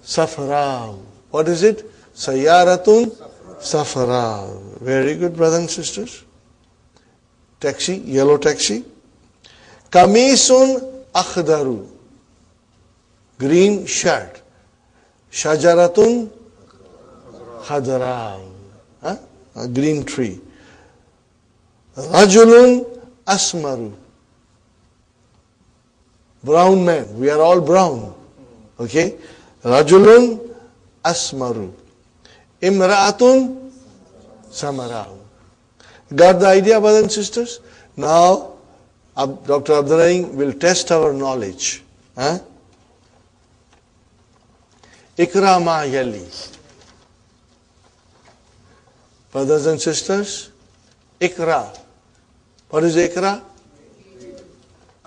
safra'u. What is it? Sayyaratun safra'u. Very good, brothers and sisters. Taxi, yellow taxi. Kamisun akhdaru. Green shirt. Shajaratun khadra'u. A green tree. Rajulun asmaru. Brown man. We are all brown. Okay? Rajulun asmaru. Imra'atun samara'u. Got the idea, brothers and sisters? Now, Dr. Abdul Rahim will test our knowledge. Ikra ma yali. Brothers and sisters, Ikra. What is Ikra?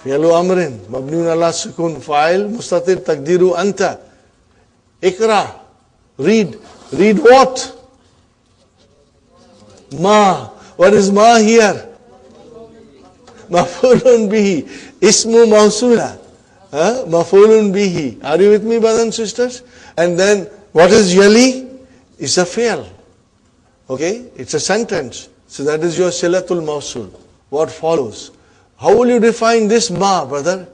Fi'lu amrin, mabniun ala sukun, fa'il, mustatir, taqdiru, anta. Ikra, read. Read what? Ma. What is ma here? Maf'ulun bihi. Ismu mawsula. Maf'ulun bihi. Are you with me, brothers and sisters? And then, what is yali? It's a fi'l. Okay? It's a sentence. So that is your silatul mawsul. What follows? How will you define this ma, brother?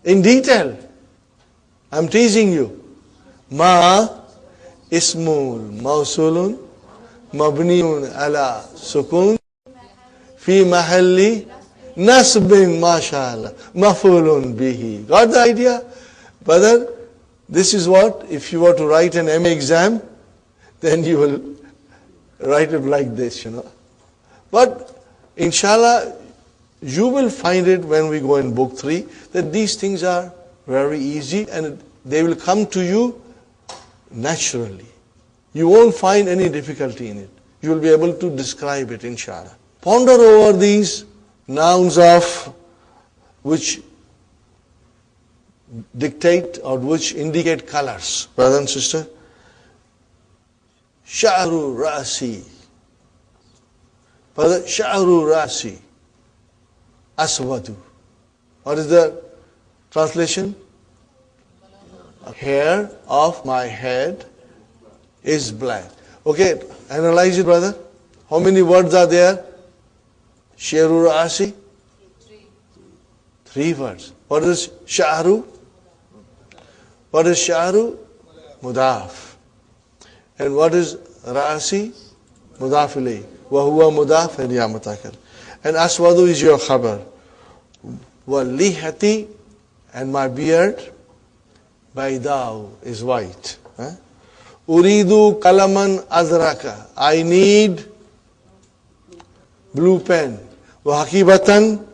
In detail. I'm teasing you. Ma ismul mawsulun mabniun ala sukun fi mahalli nasbin mashallah maf'ulun bihi. Got the idea? Brother, this is what, if you were to write an MA exam, then you will write it like this, But inshallah, you will find it when we go in book 3, that these things are very easy and they will come to you naturally. You won't find any difficulty in it. You will be able to describe it, inshallah. Ponder over these nouns of which dictate or which indicate colors, brother and sister. Sha'ru ra'si. Brother, sha'ru ra'si. Aswadu. What is the translation? Hair of my head is black. Okay, analyze it, brother. How many words are there? Sha'ru ra'si? 3 words. What is sha'ru? What is sha'ru? Mudaf. And what is ra'si? Mudaf ilayh. Wa huwa mudaf and ya mutakal. And aswadu is your khabar. Wa lihati, and my beard, baydau, is white. Uridu kalaman azraka. I need blue pen. Wa hakibatan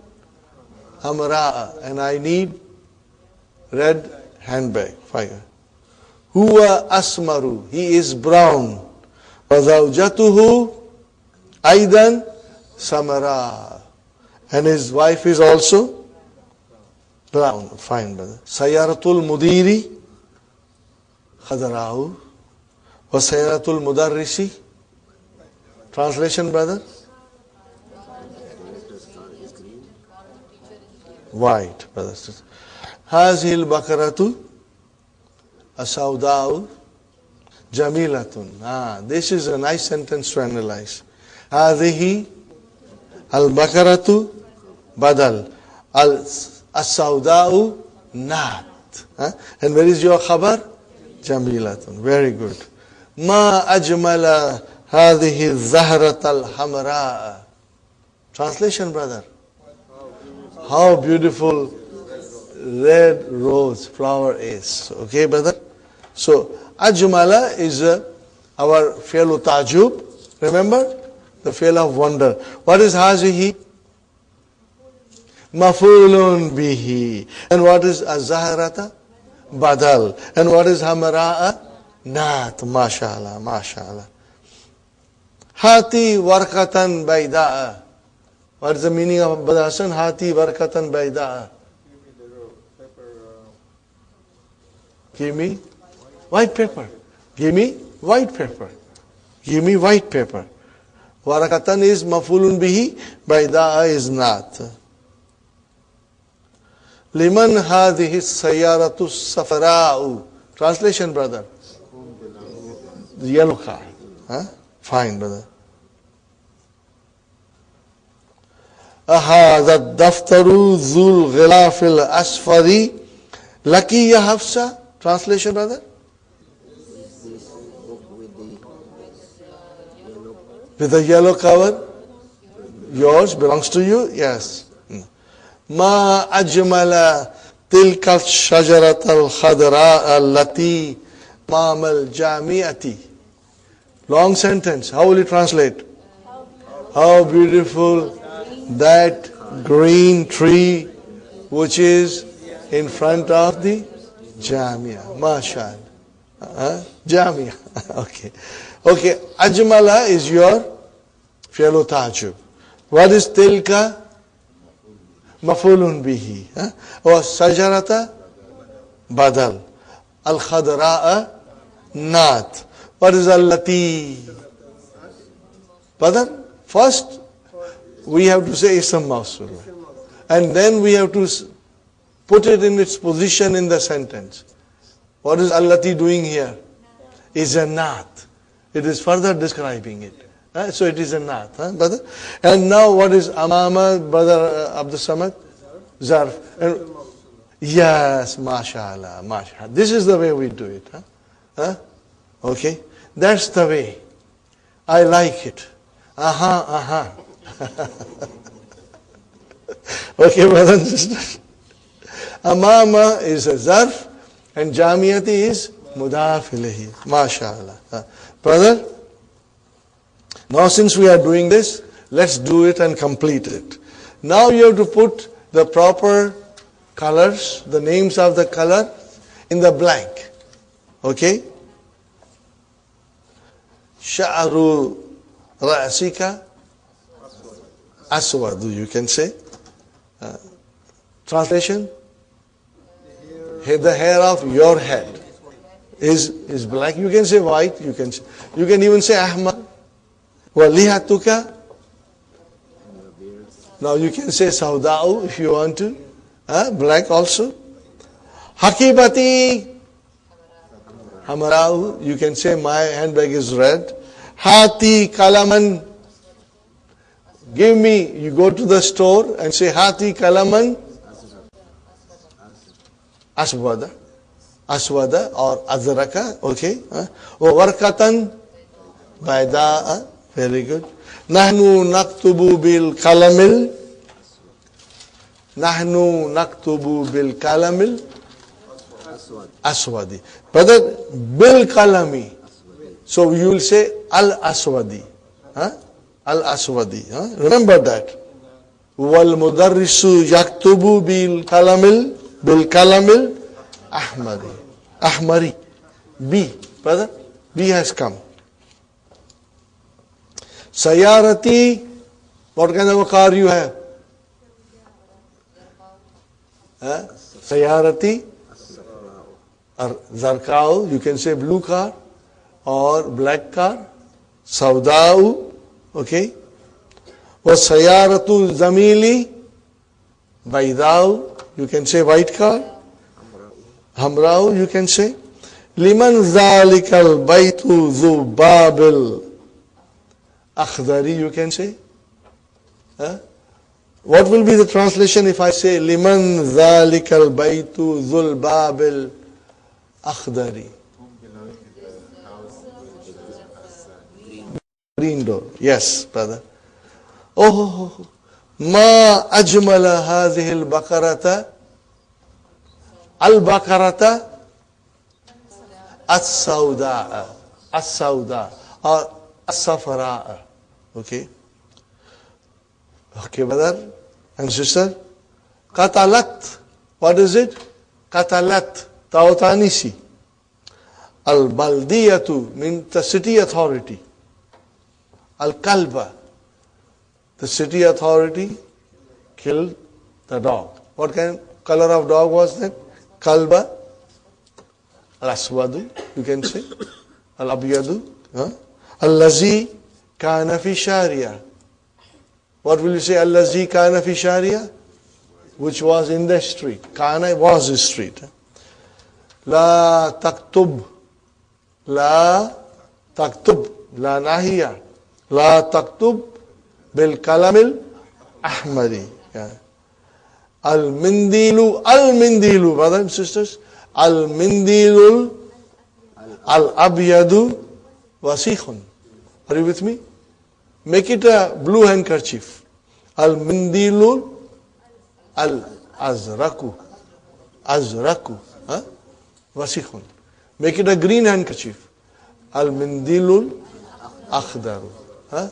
hamra'a, and I need red handbag. Fire. Huwa asmaru, he is brown. Wa zawjatuhu aidan samara, and his wife is also brown. Fine, brother. Sayaratul mudiri khadarau wa sayaratul mudarrisi. Translation, brother? White, brother. Hazil bakaratu asawdau jamilatun. This is a nice sentence to analyze. Hadhihi al-bakaratu badal al-asawda'u nat. And where is your khabar? Jamilatun. Very good. Ma ajmala hadhihi zahrat al-hamra. Translation, brother. How beautiful red rose flower is. Okay, brother? So, ajmala is our fi'lu ta'jub. Remember? The fi'l of wonder. What is hazihi? Maf'ulun bihi. And what is az-zahrata? Badal. And what is hamra'a? Nat. Mashallah, mashallah. Hati warqatan bayda'a. What is the meaning of Brother Hassan? Hati warqatan bayda'a. Give me white paper. Give me white paper. Give me white paper. Warakatan is maf'ulun bihi, bayda'a is not. Liman hadhihi sayyaratu safara'u. Translation, brother. The yellow car. Fine, brother. Ahadha daftaru zul ghilafil asfari laki ya Hafsa. Translation, brother? With the yellow cover? Yours belongs to you? Yes. Ma ajmala tilka shajarat al-khadra allati ma'am al-jami'ati. Long sentence. How will you translate? How beautiful that green tree which is in front of the Jamia. Mashallah. Jamia. Okay. Okay. Ajmala is your fi'lu ta'jub. What is tilka? mafulun bihi. Or shajarata badal. Al-khadra'a naat. What is allati? Badal? First, we have to say ism mawsul. And then we have to put it in its position in the sentence. What is allati doing here? Is a naat. It is further describing it. So it is a naat. Brother? And now what is amama, brother Abdul Samad? Zarf. And yes, mashallah, mashallah. This is the way we do it. Okay? That's the way. I like it. Okay, brothers and sisters. Amama is a zarf and jamiyati is mudaf ilayhi. MashaAllah. Brother, now since we are doing this, let's do it and complete it. Now you have to put the proper colors, the names of the color in the blank. Okay? Sha'ru ra'sika aswadu, you can say. Translation? The hair of your head is black. You can say white. You can even say ahmar. Walihatuka. Now you can say sauda'u if you want to. Black also. Hakibati. Hamara'u. You can say my handbag is red. Hati kalaman. Give me. You go to the store and say hati kalaman. Aswada. Aswada or azraka. Okay. Warkatan. Bayda'a. Very good. Nahnu naktubu bil kalamil. Nahnu naktubu bil kalamil. Aswadi. Brother, bil kalami. So you will say al aswadi. Al aswadi. Remember that. Wal mudarrisu yaktubu bil kalamil. Bil kalamil ahmari. Ahmari. B. Brother, B has come. Sayarati. What kind of a car you have? Sayarati. Or zarkao. You can say blue car or black car. Saudau. Okay. Was sayaratu zamili. Baydau. You can say white car. Hamrao, you can say. Liman zalikal baytu dhu babil akhdari, you can say. What will be the translation if I say Liman zalikal baytu dhul babil akhdari? Green door. Yes, brother. Oh. ما أجمل هذه البقرة البقرة السوداء or الصفراء. Okay, brother and sister. Qatalat. What is it? Qatalat. Tautanisi. Al-Baldiyatu means the city authority. Al-Kalba. The city authority killed the dog. What kind of color of dog was that? Kalba. Al-Aswadu, you can say. Al-Abiyadu. Al-Lazi kana fi sharia. What will you say? Al-Lazi kana fi sharia? Which was in the street. Kana was a street. La taktub. La taktub. La nahiya. La taktub. Bil kalamil ahmari. Al-mindilu, brothers and sisters. Al-mindilul al-abyadu wasikhun. Are you with me? Make it a blue handkerchief. Al-mindilul al-azraku. Azraku. Wasikhun. Make it a green handkerchief. Al-mindilul akhdaru. Are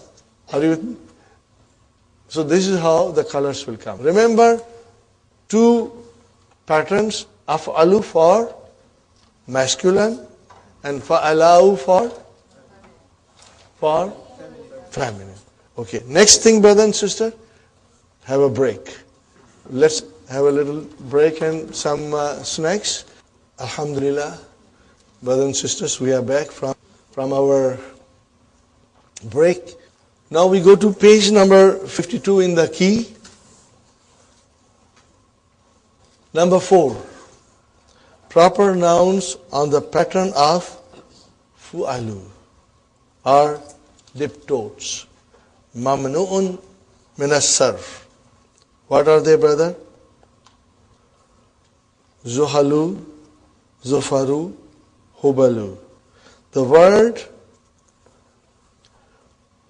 you with me? So this is how the colors will come. Remember, two patterns, af'alu for masculine and fa'alau for feminine. Okay, next thing, brother and sister, have a break. let's have a little break and some snacks. Alhamdulillah, brothers and sisters, we are back from our break. Now we go to page number 52 in the key. Number 4. Proper nouns on the pattern of fu'alu are diptotes. Mamnu'un min as-sarf. What are they, brother? Zuhalu, Zufaru, Hubalu. The word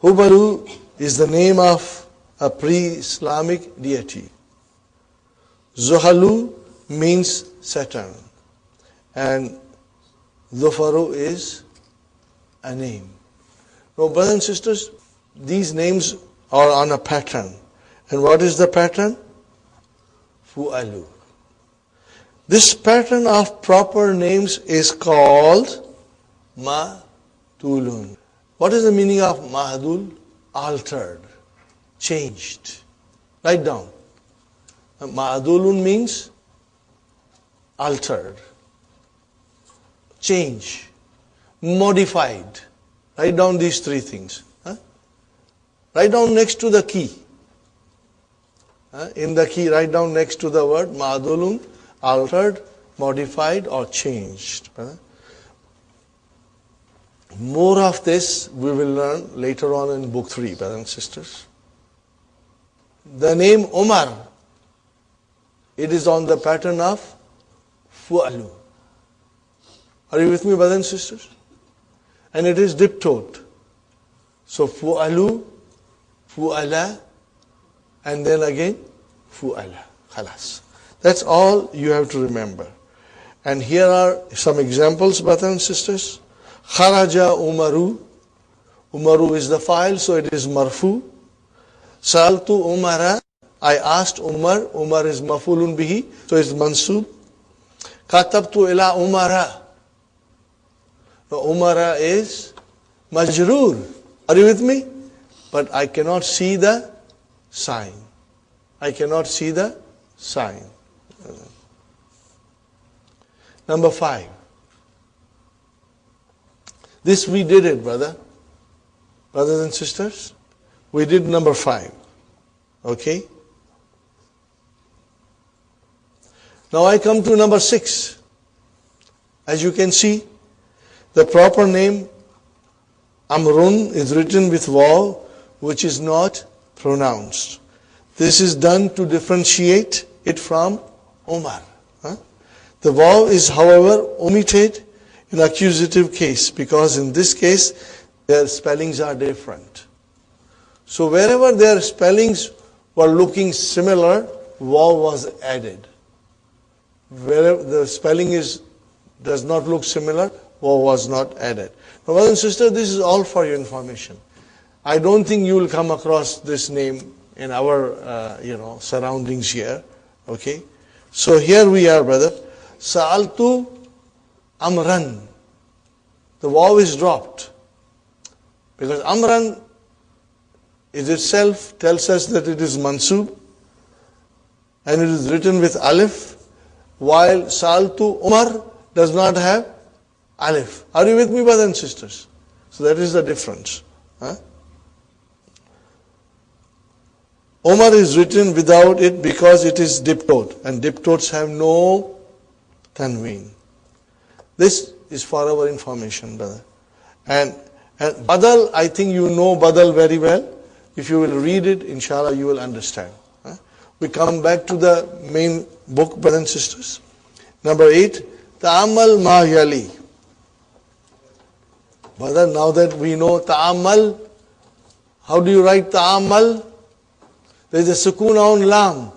Hubalu is the name of a pre-Islamic deity. Zuhalu means Saturn. And Zufaru is a name. Now, brothers and sisters, these names are on a pattern. And what is the pattern? Fu'alu. This pattern of proper names is called Mahdulun. What is the meaning of Mahdul? Altered, changed. Write down. Mahdulun means altered, change, modified. Write down these 3 things. Write down next to the key. In the key, write down next to the word Mahdulun, altered, modified or changed. More of this we will learn later on in book 3, brothers and sisters. The name Umar, it is on the pattern of Fu'alu. Are you with me, brothers and sisters? And it is diptote. So Fu'alu, Fu'ala, and then again Fu'ala. Khalas. That's all you have to remember. And here are some examples, brothers and sisters. Kharaja Umaru. Umaru is the file, so it is marfu. Saltu Umara. I asked Umar. Umar is mafulun bihi, so it's mansub. Katabtu ila Umara. Now Umara is majroor. Are you with me? But I cannot see the sign. I cannot see the sign. Number 5. This we did it, brothers and sisters. We did number 5. Okay? Now I come to number 6. As you can see, the proper name Amrun is written with waw, which is not pronounced. This is done to differentiate it from Umar. The waw is, however, omitted in accusative case, because in this case their spellings are different. So wherever their spellings were looking similar, waw was added. Wherever the spelling does not look similar, waw was not added. Now, brothers and sisters, this is all for your information. I don't think you will come across this name in our surroundings here. Okay? So here we are, brother. Sa'altu Amran. The waw is dropped. Because Amran is itself tells us that it is mansub. And it is written with alif. While Sa'altu Umar does not have alif. Are you with me, brothers and sisters? So that is the difference. Umar is written without it because it is diptote. And diptotes have no tanween. This is for our information, brother. And Badal, I think you know Badal very well. If you will read it, inshallah, you will understand. We come back to the main book, brothers and sisters. Number 8, Ta'amal ma yali. Brother, now that we know Ta'amal, how do you write Ta'amal? There is a sukoon on lam.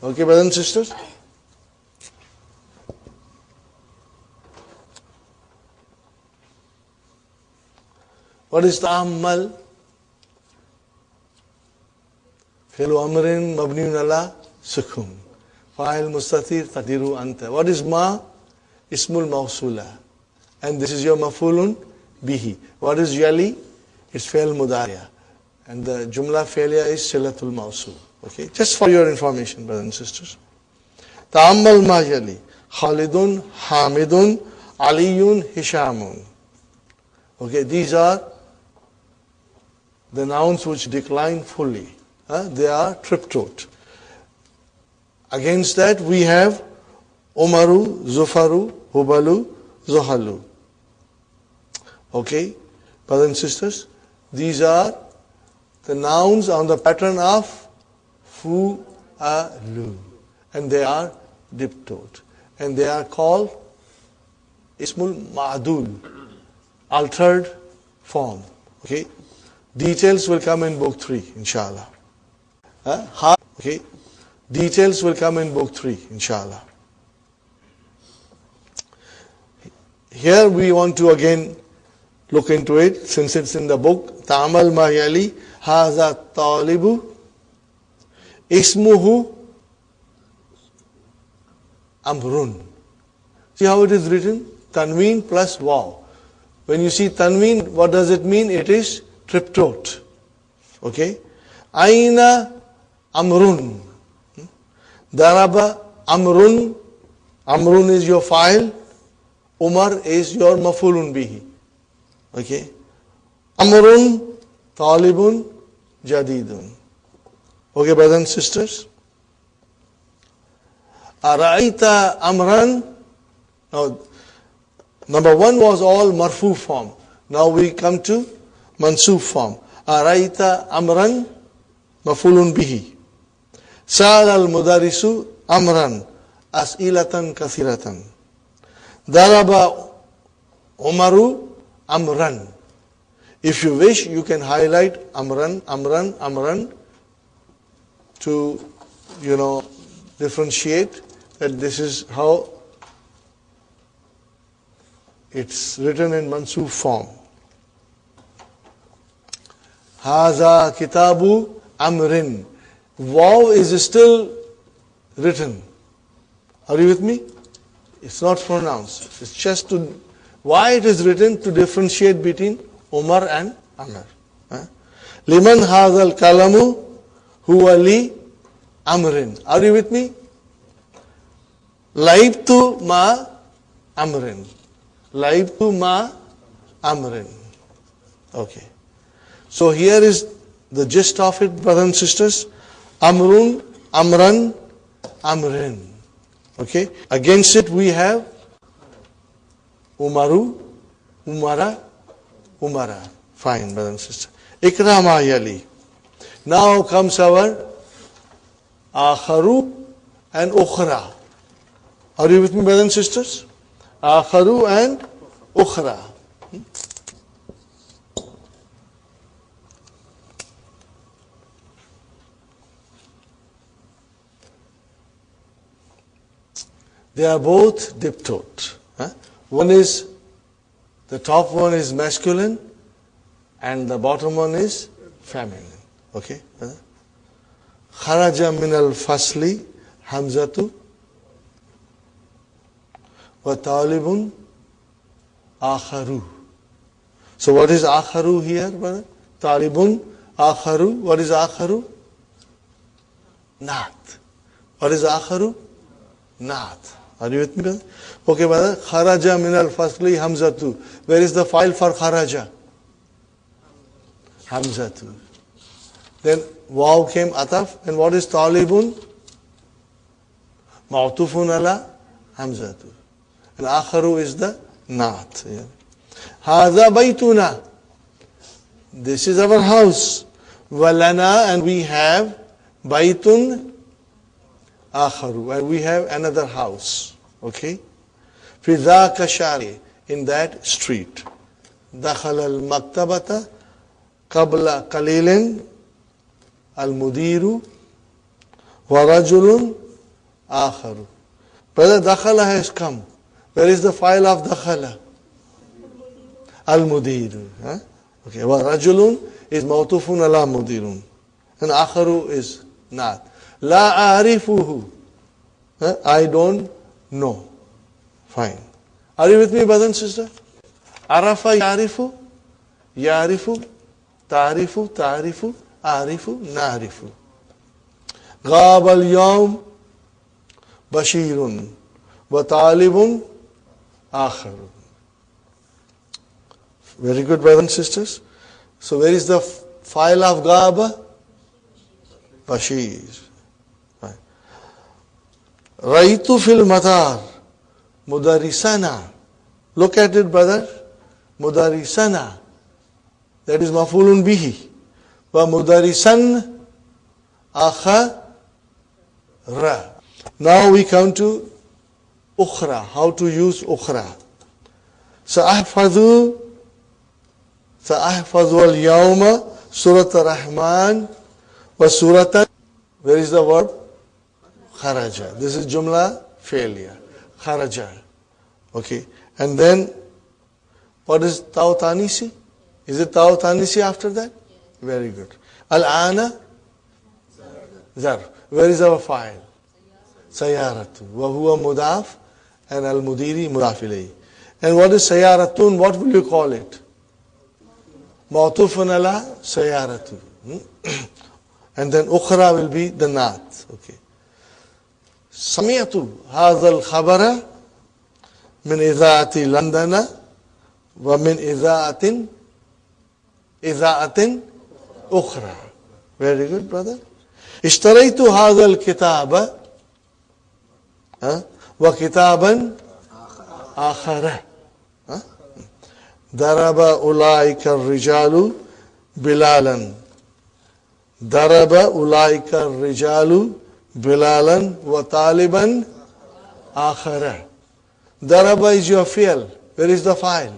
Okay, brothers and sisters? What is ta'ammal? Fi'lu amrin mabniun ala sukun. Fa'il mustatir tadiru anta. What is ma? Ismul mawsula. And this is your mafulun bihi. What is yali? It's fi'l mudariya. And the jumla fi'liya is silatul mawsul. Okay, just for your information, brothers and sisters. Ta'ammal ma yali. Khalidun, Hamidun, Aliyun, Hishamun. Okay, these are the nouns which decline fully. They are triptote. Against that we have Umaru, Zufaru, Hubalu, Zuhalu. Okay, brothers and sisters, these are the nouns on the pattern of Fu'alu, and they are diptote, and they are called Ismul Ma'dul, altered form. Okay, details will come in book 3, inshallah. Okay, details will come in book 3, inshallah. Here we want to again look into it, since it's in the book. Ta'amal ma yali, haza talibu, ismuhu amrun. See how it is written? Tanween plus waw. When you see tanween, what does it mean? It is triptote. Okay? Aina amrun. Daraba amrun. Amrun is your file. Umar is your mafulun bihi. Okay? Amrun, talibun, jadidun. Okay, brothers and sisters? Ara'aita amran. Now, number 1 was all marfu form. Now we come to mansub form. Ara'aita amran, mafulun bihi. Sa'al al-mudarisu amran, as'ilatan kathiratan. Daraba Umaru amran. If you wish, you can highlight amran, amran, amran to, differentiate that this is how it's written in mansub form. Haza kitabu amrin. Waw is still written. Are you with me? It's not pronounced. It's just to, why it is written? To differentiate between Umar and Amr. Liman hazal kalamu huwa li amrin. Are you with me? Laibtu ma amrin. Laibtu ma amrin. Okay. So here is the gist of it, brothers and sisters. Amrun, amran, amrin. Okay. Against it we have Umaru, Umara, Umara. Fine, brothers and sisters. Ikrama yali. Now comes our Akharu and Ukhra. Are you with me, brothers and sisters? Akharu and Ukhra. They are both diptote. One is, the top one is masculine and the bottom one is feminine. Okay? Kharaja min al-fasli hamzatu wa talibun akharu. So what is akharu here, brother? Talibun akharu. What is akharu? Naat. What is akharu? Naat. Are you with me, brother? Okay, brother. Kharaja min al-fasli hamzatu. Where is the file for kharaja? Hamzatu. Then waw came ataf. And what is talibun? Ma'tufun ala hamzatu. And akharu is the naat. Hadha baytuna. This is our house. Walana, and we have baytun akharu, and we have another house. Okay? Fi dhaka shari, in that street. Dakhala al-maktabata qabla qalilin al-mudiru wa rajulun akharu. Brother, dakhala has come. Where is the file of dakhala? Al-mudiru. Okay, wa rajulun is mawtufun ala mudirun. And akharu is not. La a'rifuhu. I don't know. Fine. Are you with me, brother and sister? Arafa ya'rifu, ya'rifu, ta'rifu, ta'rifu, a'rifu, na'rifu. غاب اليوم بشير وطالب آخر. Very good, brothers and sisters. So where is the file of غاب? Bashir. رأيت في المطار مدرسنا. Look at it, brother. مدرسنا. That is مفعول به. ومدرسا آخر. Now we come to أخرى. How to use أخرى. سأحفظ اليوم سورة الرحمن وسورة. Where is the verb? خرج. This is jumla failure. خرج. Okay. And then what is Taw Tanisi? Is it Taw Tanisi after that? Very good. Al-ana Zar. Where is our file? Sayaratu. Wa huwa mudaf and al-mudiri mudaf ilayhi. And what is sayaratun? What will you call it? Ma'tufun ala sayaratu. And then ukhra will be the naat. Okay. Sami'tu hadha al-khabara min idha'ati London wa min idha'atin ukhra. Very good, brother. اشتريت هذا الكتاب وكتابا آخر. ضرب أولئك الرجال بلالا. ضرب أولئك الرجال بلالا وطالبا آخر. ضرب is your fi'l. Where is the file?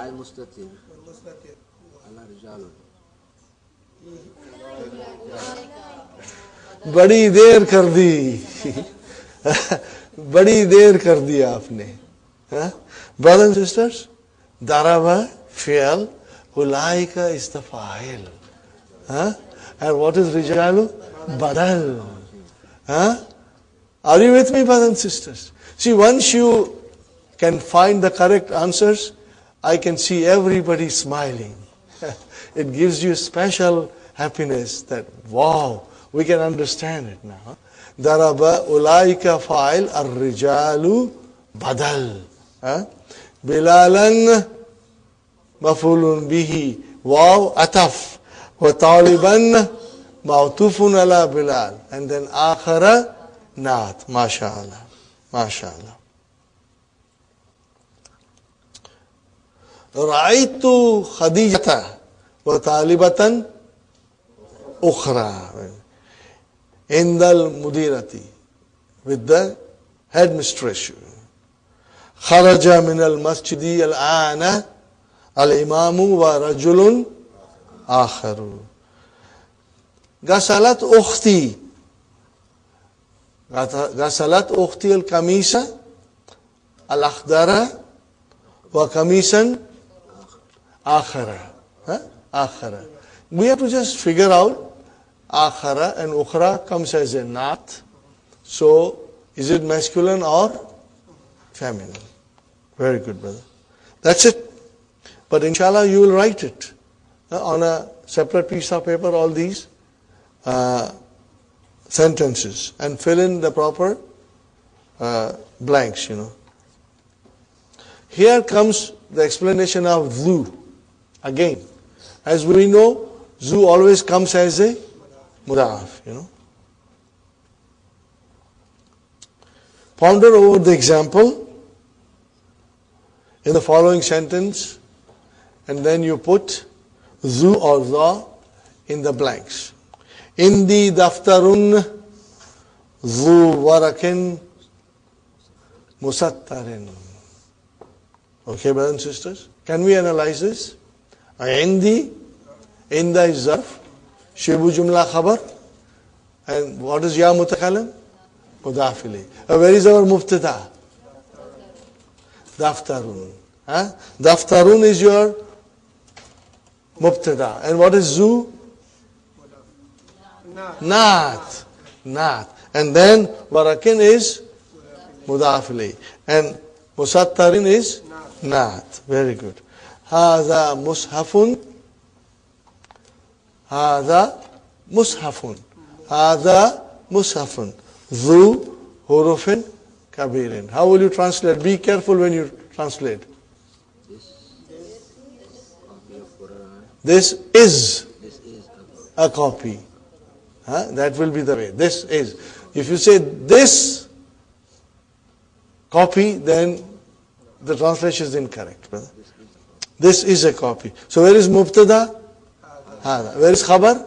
مستتر على رجال. बड़ी देर कर दी. बड़ी देर कर दी आपने. Brothers and sisters, daraba fi'l, ulaika is the fa'il. And what is rijalu? Badal. Are you with me, brothers and sisters? See, once you can find the correct answers, I can see everybody smiling. It gives you special happiness that, wow, we can understand it now. Daraba ulaika fa'il ar-rijalu badal. Bilalan mafulun bihi. Wow, ataf. Wa taliban ma'tufun ala bilal. And then akhara naat. MashaAllah. MashaAllah. رأيت خديجة وطالبة أخرى عند المديرة with the headmistress. خرج من المسجد الآن الإمام ورجل آخر. غسلت أختي القميص الأخضر وقميصا آخر. آخر. We have to just figure out akhara and ukhra comes as a naat. So, is it masculine or feminine? Very good, brother. That's it. But inshallah, you will write it on a separate piece of paper, all these sentences, and fill in the proper blanks, Here comes the explanation of zu. Again, as we know, zu always comes as a mudaf, Ponder over the example in the following sentence, and then you put zu or za in the blanks. Indi daftarun zu warakin musattarin. Okay, brothers and sisters, can we analyze this? Indi, inda is zarf, shibu jumla khabar, and what is ya mutakalam? Mudaf ilayh. Where is our mubtada? Daftarun. Daftarun is your mubtada. And what is zu? Naat. And then warakin is mudaf ilayh. And musattarin is naat. Very good. Hadha mushafun. Hadha mushafun. Hadha mushafun. Zu hurufin kabirin. How will you translate? Be careful when you translate. This is a copy. That will be the way. This is. If you say this copy, then the translation is incorrect, brother. This is a copy. So where is mubtada? Hada. Where is khabar?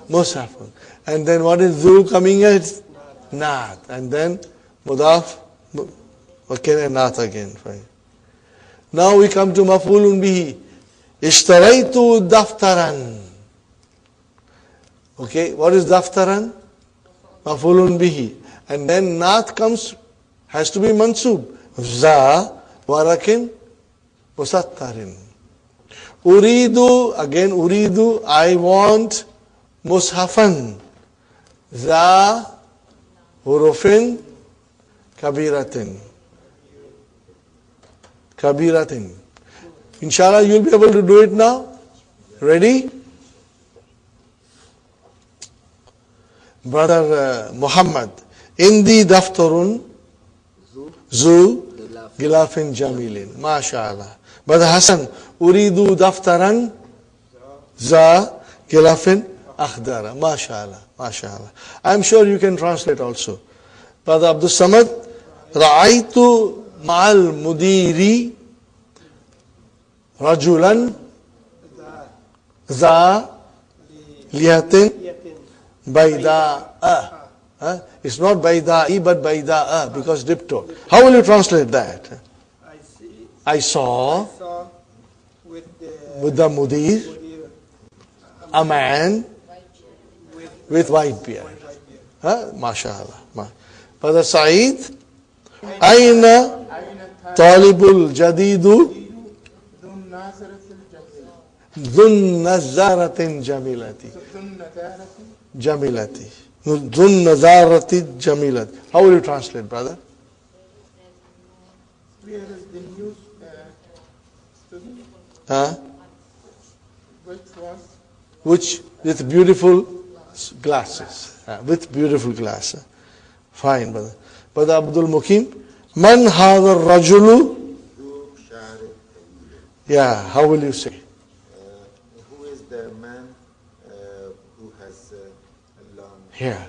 Mushafun. And then what is zu coming as? Naat. And then mudaf. Okay, and naat again. Fine. Now we come to maf'ulun bihi. Ishtaraitu daftaran. Okay, what is daftaran? Maf'ulun bihi. And then naat comes, has to be mansub. Za warakin musattarin. Uridu, again uridu, I want mushafan. Za hurufin kabiratin. Kabiratin. Inshallah, you'll be able to do it now. Ready? Brother Muhammad. Indi daftarun zu gilafin jamilin. MashaAllah. Brother Hassan. Uridu daftaran za gilafin akhdara. MashaAllah. MashaAllah. I'm sure you can translate also. Brother Abdul Samad. Ra'aytu ma'al mudiri rajulan za liyatin bayda'a. It's not bayda'i but bayda'a because dipto. How will you translate that? I saw with the mudir a man with white beard. MashaAllah. Brother Saeed, Aina talibul jadidu dhun nazaratin jamilati. Jamilati. Dhun nazarati jamilati. How will you translate, brother? Where is the new student? Which was? Which with beautiful glasses. With beautiful glasses. Fine, brother. Brother Abdul Mukim. Man hadha rajulu? Yeah, how will you say? Who is the man who has a long hair?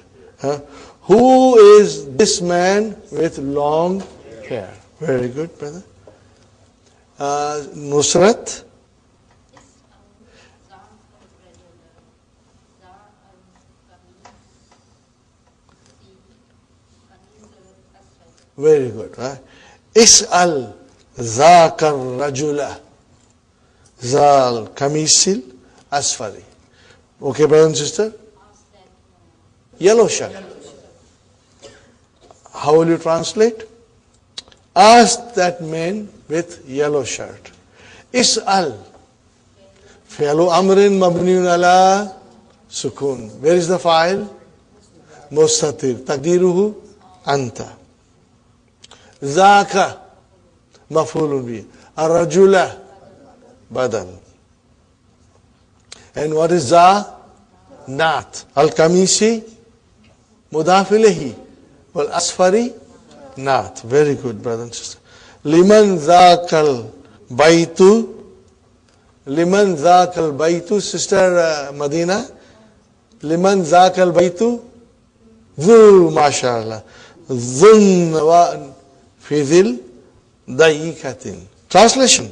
Who is this man with long hair? Very good, brother. Nusrat? Very good. Is'al zakar rajula zal kamisil asfari. Okay, brother and sister? Yellow shirt. How will you translate? Ask that man with yellow shirt. Is'al. Fi'lu amrin mabniun ala sukun. Where is the file? Mustatir. Taqdiruhu anta. Zaka maf'ulun bihi. Ar-rajula badal. And what is za? Naat. Al-kamisi mudaf ilayhi. Wal asfari naat. Very good, brother and sister. Liman zakal baitu. Liman zakal baitu. Sister Madina. Liman zakal baitu. Dhu, mashallah. Dhun wa fidil dayikatin. Translation.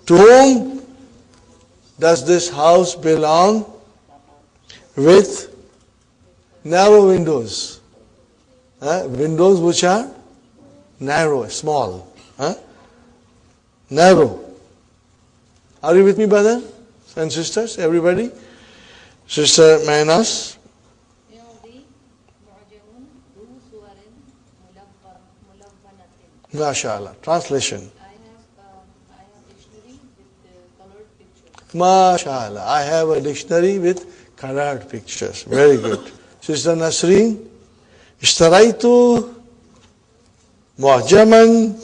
To whom does this house belong? With narrow windows. Windows which are narrow, small. Narrow. Are you with me, brothers and sisters? Everybody? Sister Mainas? MashaAllah. Translation. I have dictionary with colored pictures. MashaAllah. I have a dictionary with colored pictures. Very good. Sister Nasreen, Ishtaraitu mu'jaman.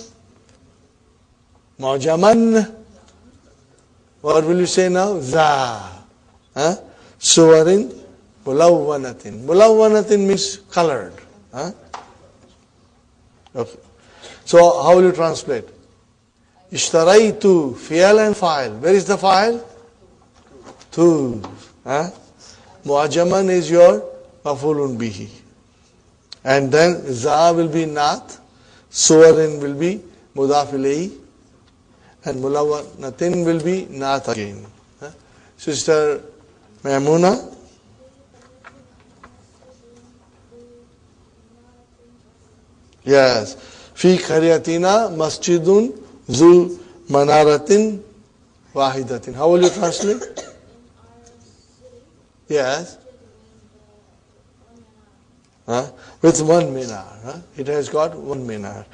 What will you say now? Za. Suwarin mulawwanatin. Mulawwanatin means colored. Okay. So how will you translate? Ishtaraitu, fi'al and fa'il. Where is the fa'il? Tu. Mu'ajaman is your maf'ulun bihi. And then za will be naat, suwarin will be mudaf ilayhi, and mulawwanatin will be naat again. Sister Maimuna? Yes. Fi qaryatina masjidun zu manaratin wahidatin. How will you translate? Yes. With one minar. It has got one minar.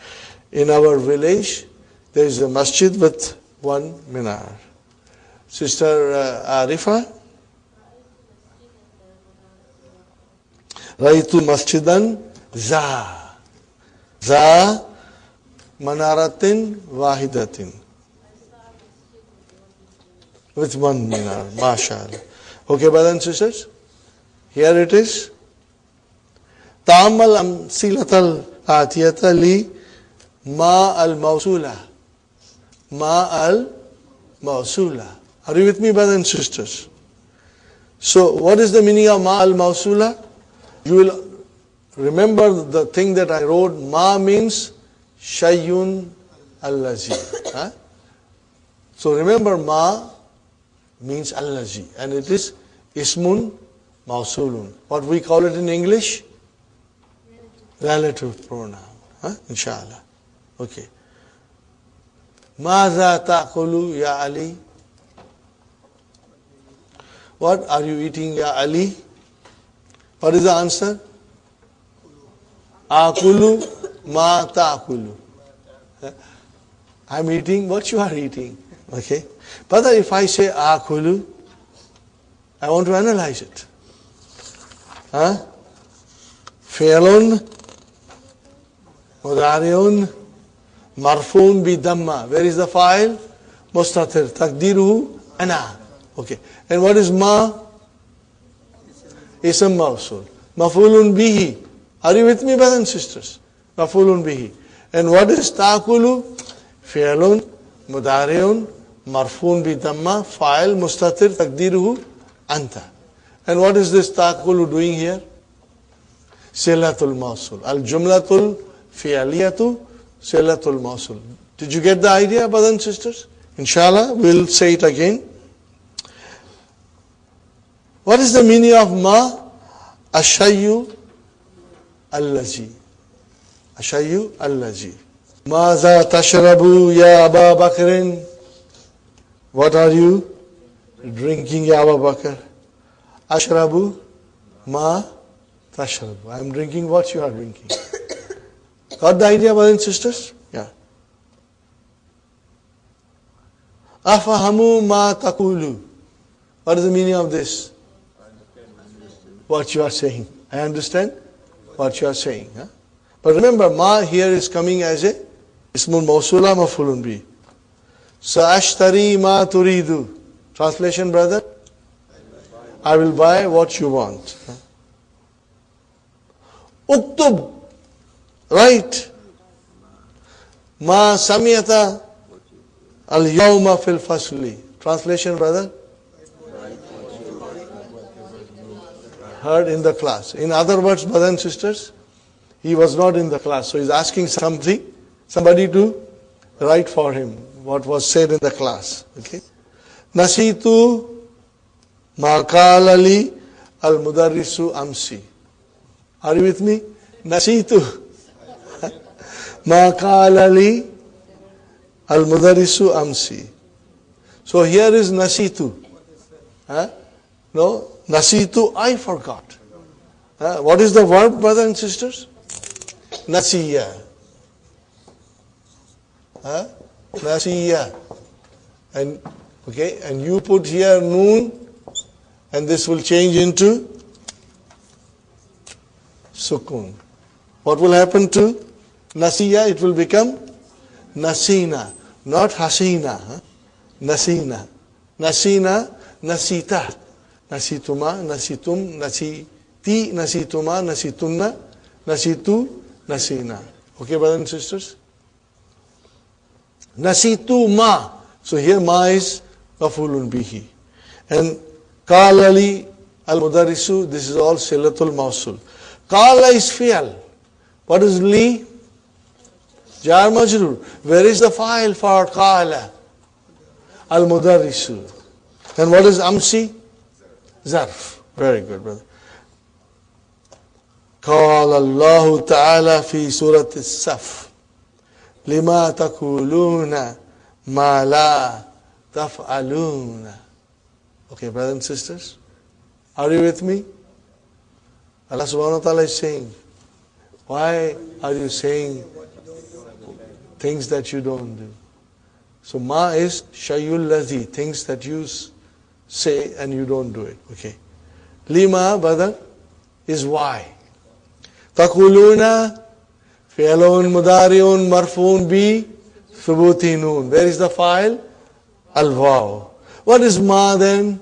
In our village, there is a masjid with one minar. Sister Arifa? Raitu masjidan za. Za manaratin wahidatin. With one minar. MashaAllah. Okay, brothers and sisters? Here it is. Ta'ammal amsilatal atiyata li ma al-mawsula. Ma al-mawsula. Are you with me, brothers and sisters? So, what is the meaning of ma al-mawsula? You will remember the thing that I wrote. Ma means shayyun allazi. So, remember ma means allazi. And it is ismun mawsulun. What we call it in English? Relative pronoun. Inshallah. Okay. Maza ta'kulu ya Ali? What are you eating, ya Ali? What is the answer? Akulu ma ta'kulu. I'm eating what you are eating. Okay. But if I say akulu, I want to analyze it. Fi'lun mudari'un marfun bi damma. Where is the file? Mustatir. Taqdiruhu ana. Okay. And what is ma? Ism mawsul. Maf'ulun bihi. Are you with me, brothers and sisters? Maf'ulun bihi. And what is ta'kulu? Fi'lun mudari'un marfun bi damma. File mustatir. Taqdiruhu anta. And what is this ta'kulu doing here? Silatul mawsul. Al-jumlatul fi'aliyatu silatul mawsul. Did you get the idea, brothers and sisters? Inshallah, we'll say it again. What is the meaning of ma? Ashayyu allazi. Ashayyu allazi. Maza tashrabu ya Aba Bakrin? What are you drinking, ya Abu Bakr? Ashrabu ma tashrabu. I am drinking what you are drinking. Got the idea, brothers and sisters? Yeah. Afahamu ma taqulu. What is the meaning of this? What you are saying. I understand what you are saying. But remember, ma here is coming as a ismun mawsula maf'ulun bi. Sa'ashtari ma turidu. Translation, brother? I will buy what you want. Uktub. Right. Ma samiyata al-yawma fil fasli. Translation, brother? Heard in the class. In other words, brothers and sisters, he was not in the class. So he's asking somebody to write for him what was said in the class. Okay. Nasitu ma qala li al-mudarrisu amsi. Are you with me? Nasitu ma qala li al-mudarrisu amsi. So here is nasitu. No, nasitu, I forgot. What is the verb, brothers and sisters? Nasiya. Nasiya. And okay, and you put here noon, and this will change into sukun. What will happen to nasiya? It will become nasina, not hasina. Nasina. Nasina, nasita. Nasituma, nasitum, nasiti, nasituma, nasitunna, nasitu, nasina. Okay, brothers and sisters? Nasitu ma. So here ma is mafulun bihi. And qala li al-mudarrisu, this is all silatul mawsul. Qala is fi'al. What is li? Jar majrur. Where is the file for qala? Al-mudarrisu. And what is amsi? Zarf. Very good, brother. قال الله تعالى في سورة الصف لما تقولون ما لا تفعلون. Okay, brothers and sisters, are you with me? Allah subhanahu wa ta'ala is saying, why are you saying things that you don't do? So ma is shayul ladhi, things that you say and you don't do it. Okay. Lima, brother, is why. Taquluna fi'lun mudari'un marfu'un bi thubuti noon. Where is the file? Al-waw. What is ma then?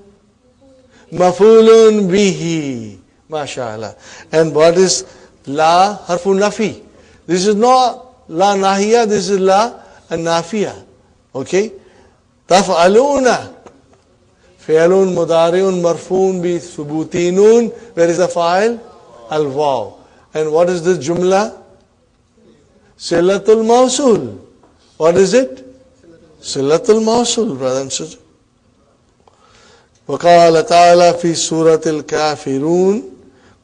Mafulun bihi. MashaAllah. And what is la? Harfun nafi. This is not la nahiya, this is la an-nafiya. Okay? Taf'aluna fi'lun mudari'un marfu'un bi thubuti noon. Where is the file? Al-waw. And what is this jumla? Silatul mawsul. What is it? Silatul mawsul, brother and sister. وقال تعالى في سورة الكافرون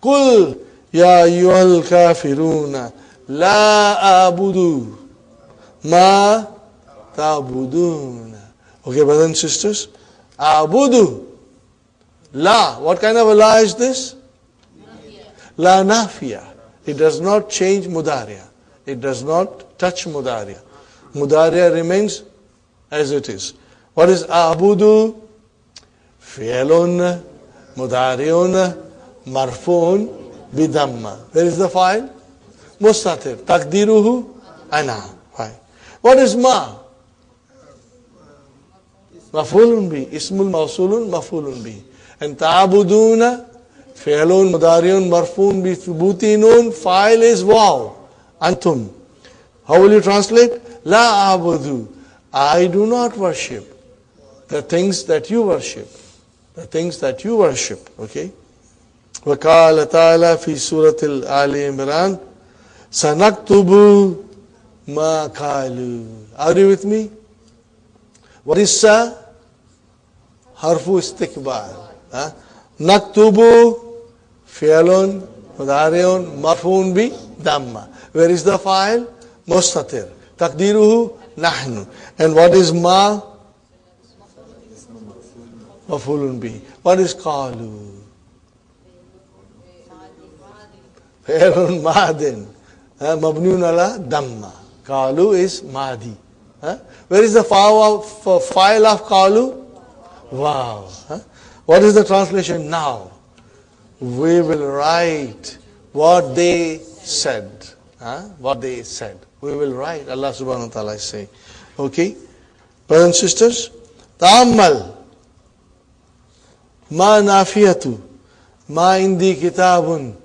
قل يا أيها الكافرون لا أعبد ما تعبدون. Okay, brothers and sisters. أعبد. La. What kind of a la is this? La nafiya. It does not change mudariya. It does not touch mudariya. Mudariya remains as it is. What is a'budu? Fi'lun mudari'un marfu'un bidamma. Where is the file? Mustatir. Taqdiruhu ana. Fine. What is ma? Mafulun bi. Ismul mawsulun mafulun bi. And ta'buduna fi'lun mudari'un marfu'un bi thubuti noon. File is waw. Antum. How will you translate? La abudu. I do not worship the things that you worship. The things that you worship. Okay? وقال تعالى في سورة آل عمران سنكتب ما قالوا. Are you with me? What is sa? Harfu istikbal. Naktubu fi'lun mudari'un marfu'un bi damma. Where is the file? Mustatir. Taqdiruhu nahnu. And what is ma? Mafulun bi. What is qalu? Fi'lun madin. Mabniun ala damma. Qalu is madi. Where is the file of qalu? Wow. What is the translation now? We will write what they said. What they said. We will write. Allah subhanahu wa ta'ala is saying. Okay? Brothers and sisters, ta'ammal. Ma nafiyatu. Ma indi kitabun.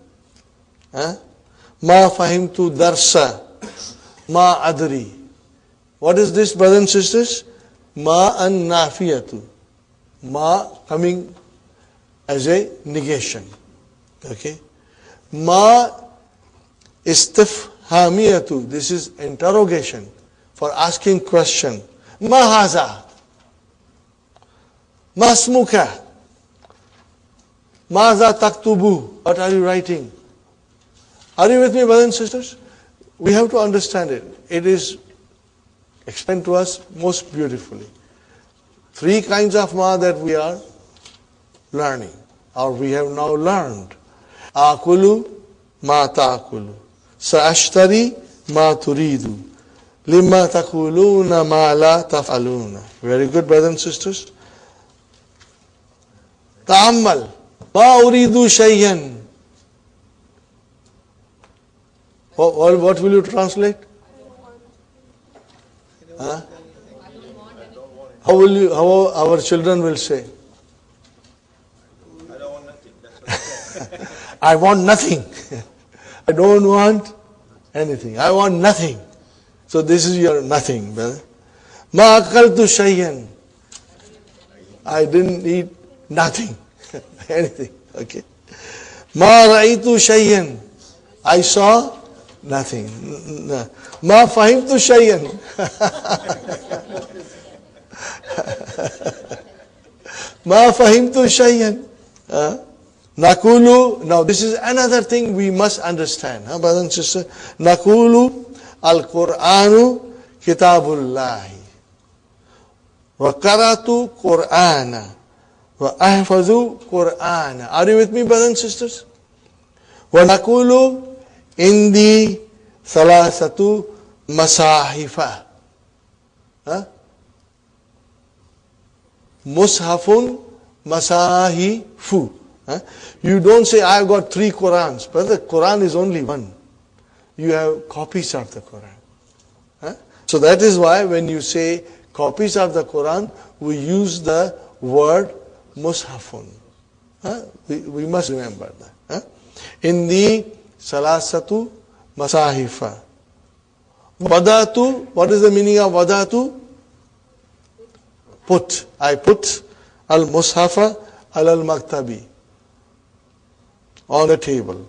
Ma fahimtu darsa. Ma adri. What is this, brothers and sisters? Ma an nafiyatu. Ma coming as a negation. Okay? Ma istifhamiyatu. This is interrogation for asking question. Ma haza. Ma smuka. Maza taktubu. What are you writing? Are you with me, brothers and sisters? We have to understand it. It is explained to us most beautifully. Three kinds of ma that we are learning, or we have now learned. Akulu ma ta'akulu. Sa'ashtari ma turidu. Lima takuluna ma la taf'aluna. Very good, brothers and sisters. Ta'ammal. Ma uridu shayyan. What will you translate? Huh? How our children will say? I don't want nothing. That's what I want nothing. I don't want anything. I want nothing. So this is your nothing, brother. Ma akaltu shayyan. I didn't eat nothing. Anything. Okay. Ma ra'aytu shayyan. I saw nothing. Ma fahimtu shayyan. Ma fahimtu shayyan. Nakulu. Now this is another thing we must understand. Brothers and sisters. Nakulu al-Qur'anu kitabullahi. Wa qaratu Qur'ana. Wa ahfazu Qur'ana. Are you with me, brothers and sisters? Wa nakulu indi salasatu masahifa. Mushafun masahifu. You don't say, I have got 3 Qurans. Brother, Quran is only one. You have copies of the Quran. So that is why when you say copies of the Quran, we use the word mushafun. We must remember that. In the salasatu masahifa. Wadatu, what is the meaning of wadatu? Put. I put al-mushafa al-maktabi. On the table.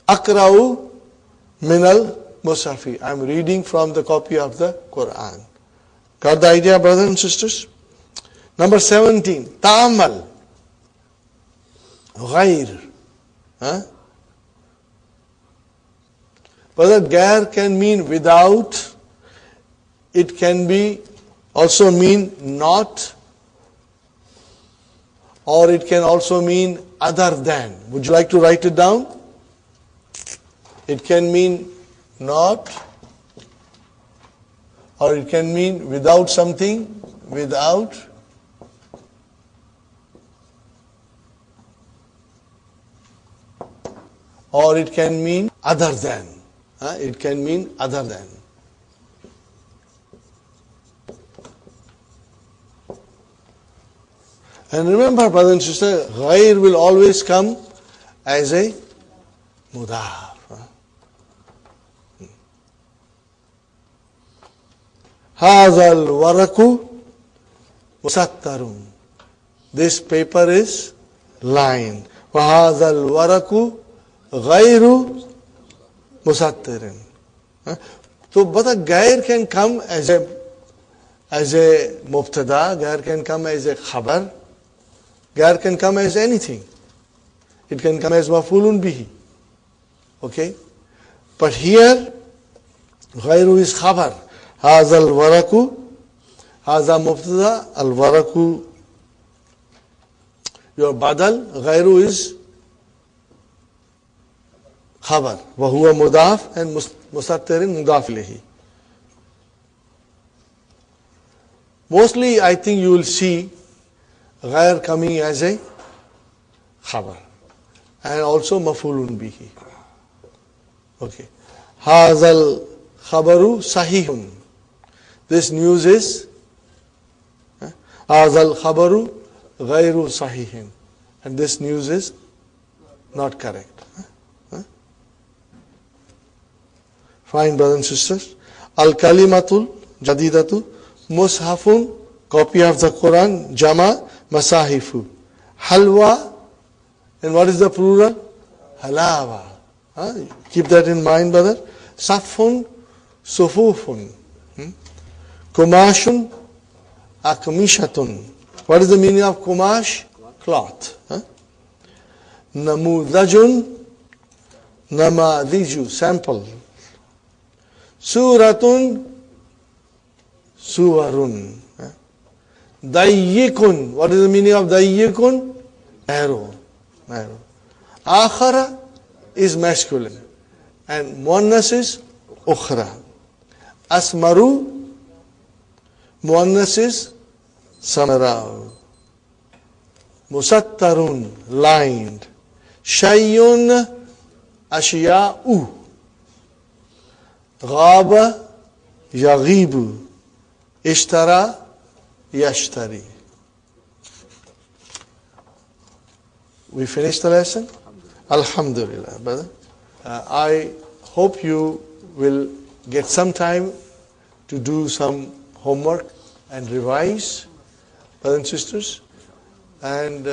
Akra'u minal mushafi. I am reading from the copy of the Quran. Got the idea, brothers and sisters? Number 17. Ta'amal. Ghair. Brother, gair can mean without. It can be also mean not. Or it can also mean other than. Would you like to write it down? It can mean not, or it can mean without something, without, or it can mean other than. It can mean other than. And remember, brother and sister, ghair will always come as a mudaf. هذا الورق مسطر. This paper is lined. وهذا الورق غير مسطر. So, but a ghair can come as a mubtada, ghair can come as a khabar, ghair can come as anything. It can come as maf'ulun bihi. Okay? But here, ghairu is khabar. هذا الورق هذا مبتدا الورق. Your badal غير is khabar. وهو مضاف and مسطر مضاف إليه. Mostly I think you will see غير coming as a khabar and also مفعول به. Okay. هذا الخبر صحيح. This news is هذا الخبر غير صحيح. And this news is not correct. Fine, brothers and sisters. Al-Kalimatul Jadidatu Mushafun, copy of the Quran, Jama Masahifu. Halwa, and what is the plural? Halawa. Keep that in mind, brother. Safun, Sufufun. Kumashun, Akmishatun. What is the meaning of kumash? Cloth. Namudajun, Namadiju, sample. Suratun, Suwarun. Dayyikun. What is the meaning of dayyikun? Arrow. Akhara is masculine. And muannas is ukhra. Asmaru, muannas is samara. Musattarun, lined. Shayyun, Ashiya'u. Ghaba yaghibu. Ishtara yashtari. We finished the lesson? Alhamdulillah, brother. I hope you will get some time to do some homework and revise, brothers and sisters. And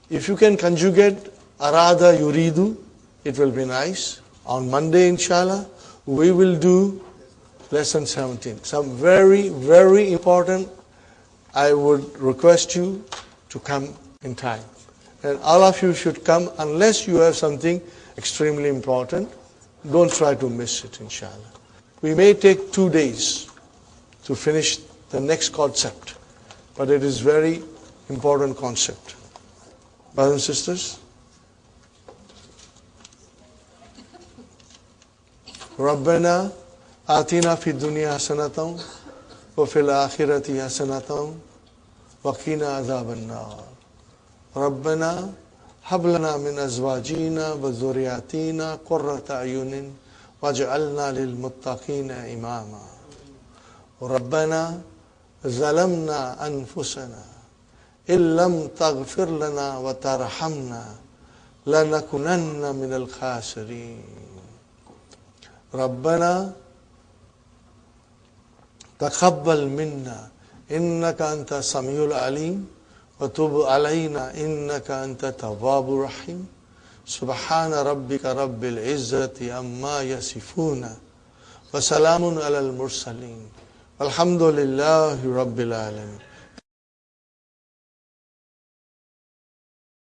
if you can conjugate arada yuridu, it will be nice. On Monday, inshallah, we will do lesson 17. Some very, very important. I would request you to come in time. And all of you should come unless you have something extremely important. Don't try to miss it, inshallah. We may take 2 days to finish the next concept, but it is very important concept. Brothers and sisters, Rabbana atina fid dunya hasanatan wa fil akhirati hasanatan wa qina adhaban nar. Rabbana hab lana min azwajina wa dhurriyyatina qurrata ayunin waj'alna lil muttaqina imama. Rabbana zalamna anfusana illam taghfir lana wa tarhamna lanakunanna min al khasirin. Rabbana taqabbal minna innaka anta samiul alim wa tub alayna innaka anta tawwabur rahim. Subhana rabbika rabbil izzati amma yasifuna wa salamun alal mursalin walhamdulillahi rabbil alamin.